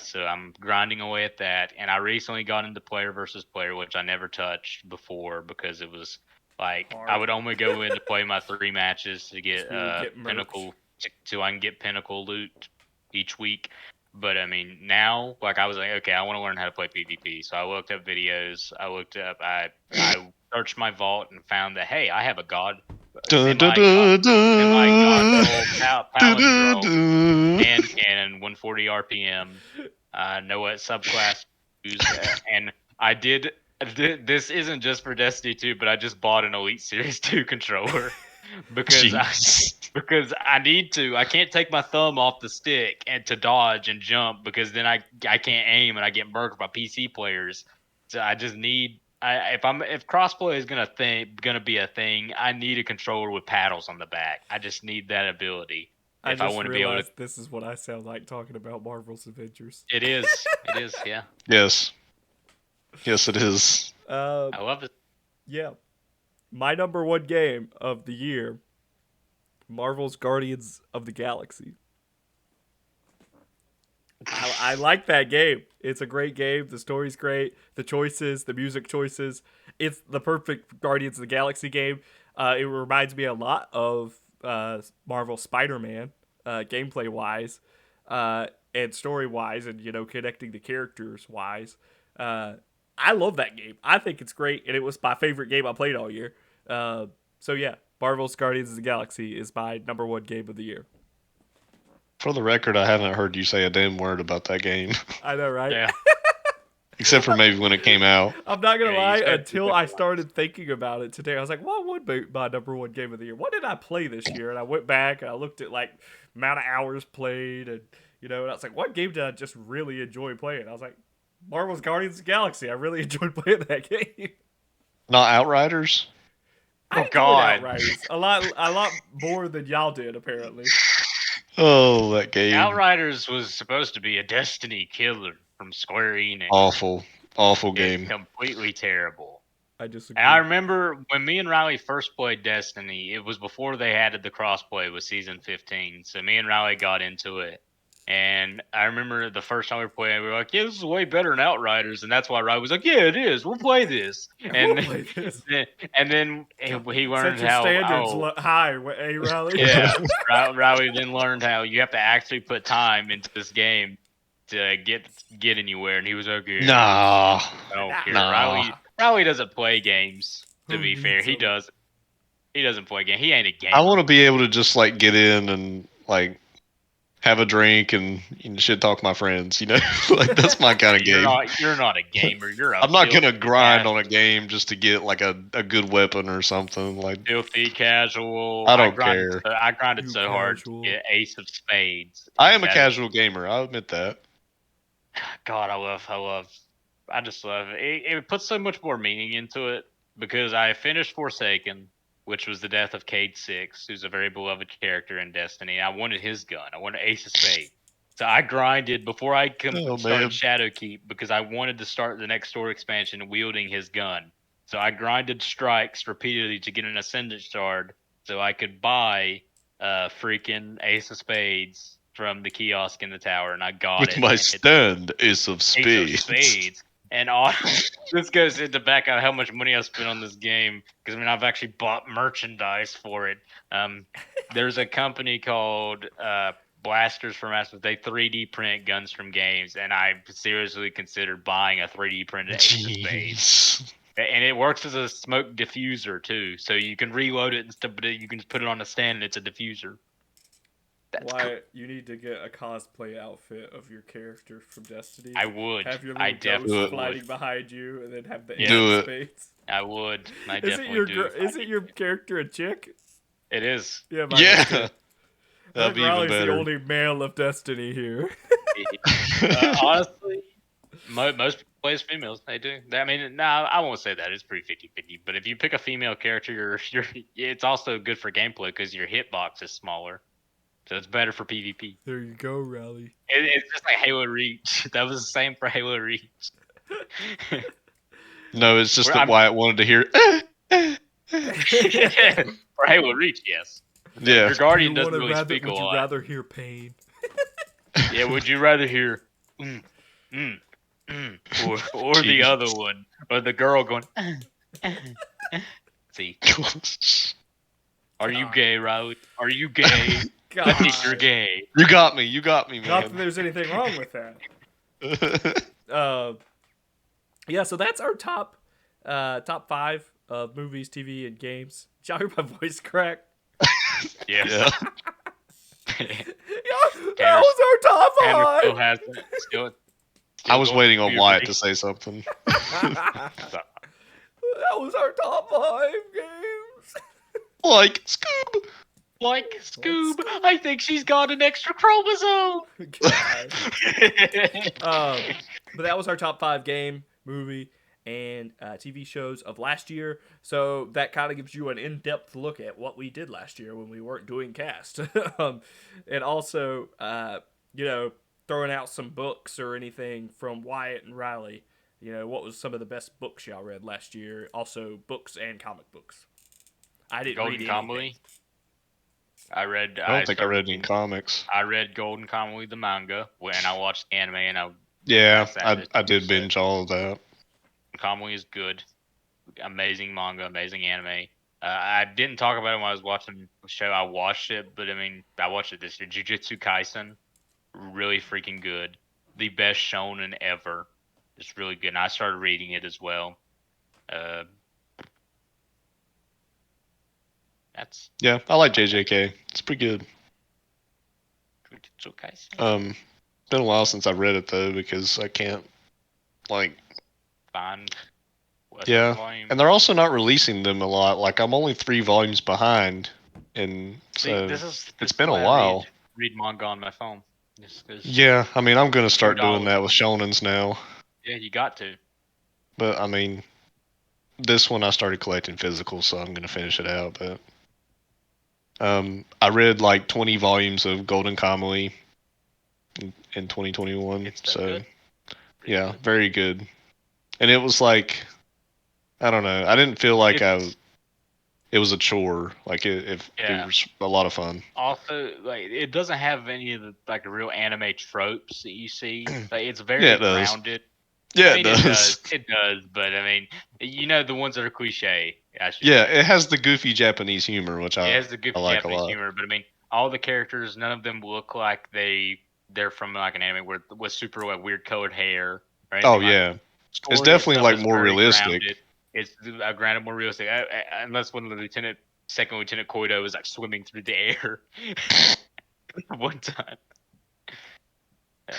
So I'm grinding away at that. And I recently got into player versus player, which I never touched before because it was like hard. I would only go in to play my 3 matches to get pinnacle, so I can get pinnacle loot each week. But I mean, now, like I was like, okay, I want to learn how to play PvP. So I looked up videos. I searched my vault and found that, hey, I have a god. Palindrome, and cannon, 140 RPM. I know what subclass to use, and I did. This isn't just for Destiny 2, but I just bought an Elite Series 2 controller. Because I need to. I can't take my thumb off the stick and to dodge and jump because then I can't aim and I get murked by PC players. So I just need if crossplay is gonna be a thing, I need a controller with paddles on the back. I just need that ability. If I want to be able to. This is what I sound like talking about Marvel's Avengers. It is, yeah. Yes, it is. I love it. Yeah. my number one game of the year, Marvel's Guardians of the Galaxy. I like that game. It's a great game. The story's great. The choices, the music choices. It's the perfect Guardians of the Galaxy game. It reminds me a lot of Marvel Spider-Man, gameplay-wise, and story-wise, and, connecting the characters-wise. I love that game. I think it's great, and it was my favorite game I played all year. So yeah, Marvel's Guardians of the Galaxy is my number one game of the year. For the record, I haven't heard you say a damn word about that game. I know, right? Yeah. Except for maybe when it came out. I'm not going to lie, you said- until I started thinking about it today, I was like, what would be my number one game of the year? What did I play this year? And I went back and I looked at, like, amount of hours played, and, and I was like, what game did I just really enjoy playing? I was like, Marvel's Guardians of the Galaxy. I really enjoyed playing that game. Not Outriders? I enjoyed God. Outriders a lot more than y'all did, apparently. Oh, that game. Outriders was supposed to be a Destiny killer from Square Enix. Awful It's game. completely terrible. I disagree. And I remember when me and Riley first played Destiny, it was before they added the crossplay with Season 15. So me and Riley got into it. And I remember the first time we were playing, we were like, yeah, this is way better than Outriders. And that's why Riley was like, yeah, it is. We'll play this. And, We'll play this. and then he learned Set your how... standards high, Riley? Yeah, Riley then learned how you have to actually put time into this game to get anywhere. And he was like, yeah, Nah. I don't care. Nah. Riley doesn't play games, to Who be fair. needs He him? does. He doesn't play games. He ain't a gamer. I want to be able to just like get in and like have a drink and shit talk my friends, like that's my kind of game. You're not a gamer. You're a I'm not gonna filthy grind casual. on a game just to get like a good weapon or something. Like Filthy casual. I don't care. I grinded You so hard casual. to get Ace of Spades. I am a That- casual gamer. I'll admit that. God, I just love it. It puts so much more meaning into it because I finished Forsaken, which was the death of Cade Six, who's a very beloved character in Destiny. I wanted his gun. I wanted Ace of Spades. So I grinded before I Oh, started man. Shadowkeep because I wanted to start the next story expansion wielding his gun. So I grinded strikes repeatedly to get an Ascendant Shard so I could buy freaking Ace of Spades from the kiosk in the tower, and I got With it. my and it's stand Ace of Ace Spades. of Spades. And all, this goes into back on how much money I spent on this game because I've actually bought merchandise for it. There's a company called Blasters from Masters. They 3D print guns from games, and I seriously considered buying a 3D printed Ace of Spades. Jeez. And it works as a smoke diffuser too, so you can reload it and stuff, but you can just put it on a stand and it's a diffuser. That's cool. Why you need to get a cosplay outfit of your character from Destiny? I would. Have your I little definitely ghost would. gliding behind you, and then have the Yeah. Do ace it. of spades. I would. I Isn't definitely your do. isn't your character a chick? It is. Yeah, mine is Yeah. too. That'd be even Riley's the better. only male of Destiny here. Honestly, most people play as females. They do. I mean, no, I won't say that. It's pretty 50-50. But if you pick a female character, it's also good for gameplay because your hitbox is smaller. So it's better for PvP. There you go, Riley. It's just like Halo Reach. That was the same for Halo Reach. No, it's just Where that I'm- Wyatt wanted to hear. For Halo Reach, yes. Yeah. Your Guardian Do you doesn't wanna really rather, speak a would you lot. rather hear pain? Yeah, would you rather hear or the Jeez. other one, or the girl going? See, are you gay, Riley? Are you gay? I God. think you're gay. You got me, Not that man. there's anything wrong with that. Yeah, so that's our top 5 of movies, TV, and games. Did y'all hear my voice crack? Yes. Yeah. Yeah, that was our top Tanner 5. still has it. Still I was going waiting through on puberty. Wyatt to say something. That was our top 5 games. Like Scoob. Like Scoob, I think she's got an extra chromosome. God. But that was our top 5 game, movie, and TV shows of last year. So that kind of gives you an in-depth look at what we did last year when we weren't doing cast. And also, throwing out some books or anything from Wyatt and Riley. What was some of the best books y'all read last year? Also, books and comic books. I didn't Golden read Kamuy. anything. I don't think I read any comics. I read Golden Kamuy, the manga, and I watched the anime, and I did binge all of that. Kamuy is good, amazing manga, amazing anime. I didn't talk about it when I was watching the show. I watched it, but I mean, I watched it this year. Jujutsu Kaisen, really freaking good. The best shonen ever. It's really good. And I started reading it as well. Yeah, I like JJK. It's pretty good. Jujutsu Kaisen. Been a while since I read it though because I can't find. And they're also not releasing them a lot. Like I'm only 3 volumes behind, and so it's been a while. Read manga on my phone. Yeah, I mean I'm gonna start doing that with shonens now. Yeah, you got to. But I mean, this one I started collecting physical, so I'm gonna finish it out. But I read like 20 volumes of Golden Kamuy in 2021. So yeah, good. Very good. And it was like, I don't know, I didn't feel like it was a chore. Like it was a lot of fun. Also, like it doesn't have any of the like real anime tropes that you see. Like it's very grounded. Yeah, I mean, it does. It does, but I mean, you know, the ones that are cliche. It has the goofy Japanese humor, which I has the goofy like Japanese a lot. humor. But I mean, all the characters, none of them look like they're from like an anime with super like weird colored hair. Or oh yeah, it's definitely like more realistic. Grounded. It's grounded, more realistic. Unless when Second Lieutenant Koido is like swimming through the air one time. Yeah.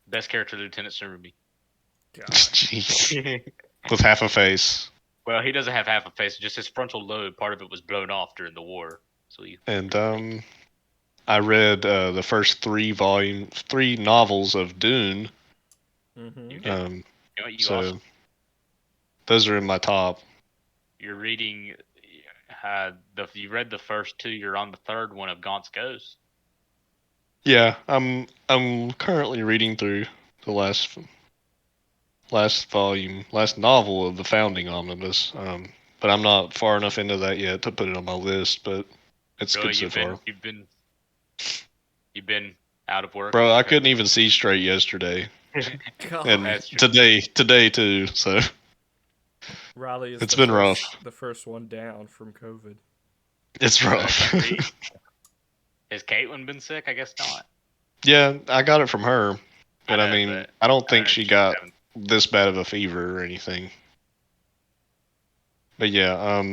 Best character, Lieutenant Tsurumi. Jeez. With half a face. Well, he doesn't have half a face. Just his frontal lobe, part of it was blown off during the war. So I read the first 3 novels of Dune. Mm-hmm. Those are in my top. You're reading. You read the first 2. You're on the 3rd one of Gaunt's Ghost. Yeah, I'm currently reading through the last novel of the Founding Omnibus. But I'm not far enough into that yet to put it on my list. But it's good so far. You've been out of work, bro. I couldn't even see straight yesterday, and today too. So Riley is it's been rough. The first one down from COVID. It's rough. Has Caitlin been sick? I guess not. Yeah, I got it from her, but I mean, I don't think she got this bad of a fever or anything. But yeah,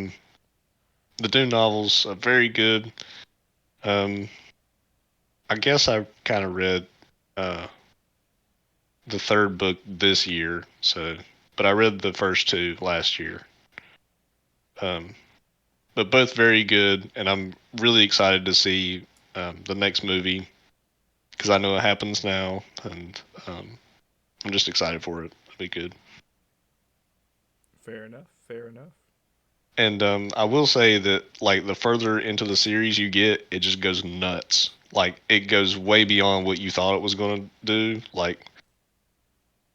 the Dune novels are very good. I guess I kind of read the 3rd book this year, but I read the first 2 last year. But both very good, and I'm really excited to see the next movie because I know it happens now, and I'm just excited for it. It'll be good. Fair enough. And I will say that like the further into the series you get, it just goes nuts. Like it goes way beyond what you thought it was going to do. Like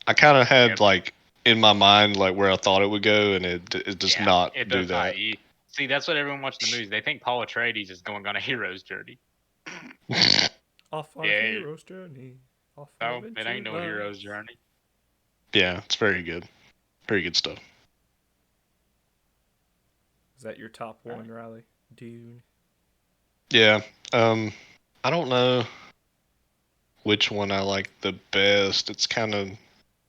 I kind of had like in my mind like where I thought it would go, and it does not do that. See, that's what everyone watching the movies. They think Paul Atreides is going on a hero's journey. Off on a hero's journey. It ain't no hero's journey. Yeah, it's very good. Very good stuff. Is that your top one, Riley? Dune? Yeah. I don't know which one I like the best. It's kind of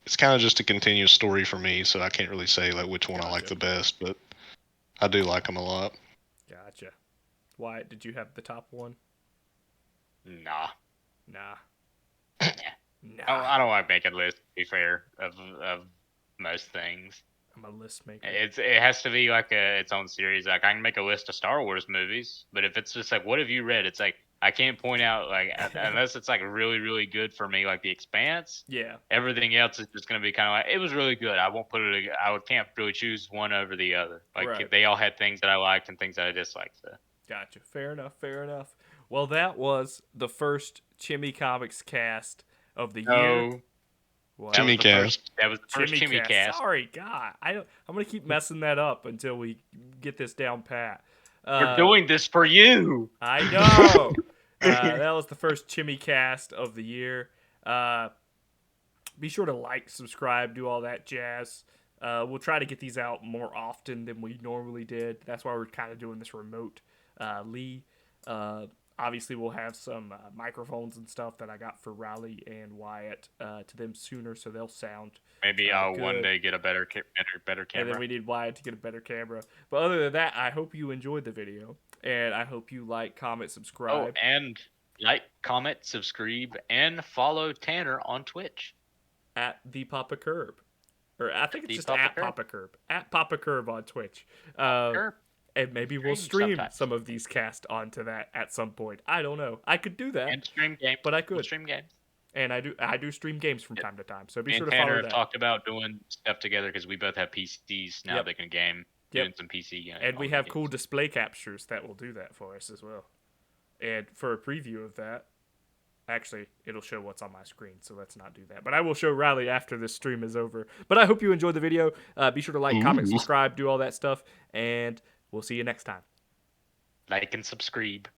just a continuous story for me, so I can't really say like which one I like the best, but I do like them a lot. Gotcha. Wyatt, did you have the top one? Nah. Nah. I don't like making lists, to be fair, of most things. I'm a list maker. It has to be like its own series. Like I can make a list of Star Wars movies, but if it's just like, what have you read? It's like I can't point out like unless it's like really really good for me, like The Expanse. Yeah. Everything else is just gonna be kind of like it was really good. I won't put it. I can't really choose one over the other. Like they all had things that I liked and things that I disliked. So. Gotcha. Fair enough. Well, that was the first ChimiComics cast of the year. Wow. ChimiCast. That was the first ChimiCast. Sorry, God. I'm gonna keep messing that up until we get this down pat. We're doing this for you. I know. That was the first ChimiCast of the year. Be sure to like, subscribe, do all that jazz. We'll try to get these out more often than we normally did. That's why we're kind of doing this remote. Obviously, we'll have some microphones and stuff that I got for Riley and Wyatt to them sooner, so they'll sound maybe I'll good. one day get a better camera. And then we need Wyatt to get a better camera. But other than that, I hope you enjoyed the video, and I hope you like, comment, subscribe. Oh, and like, comment, subscribe, and follow Tanner on Twitch At the Papa Curb. Or I think it's The just Papa at Curb. Papa Curb. At Papa Curb on Twitch. Sure. And maybe we'll Stream stream sometimes. some of these cast onto that at some point. I don't know. I could do that. And stream games. But I could. We'll stream games. And I do stream games from time to time. So be Me sure and to Tanner follow have that. talked about doing stuff together because we both have PCs now. Yep. They can game. Yep. Doing some PC games. And we have cool display captures that will do that for us as well. And for a preview of that, actually, it'll show what's on my screen, so let's not do that. But I will show Riley after this stream is over. But I hope you enjoyed the video. Be sure to like, comment, subscribe, do all that stuff, and we'll see you next time. Like and subscribe.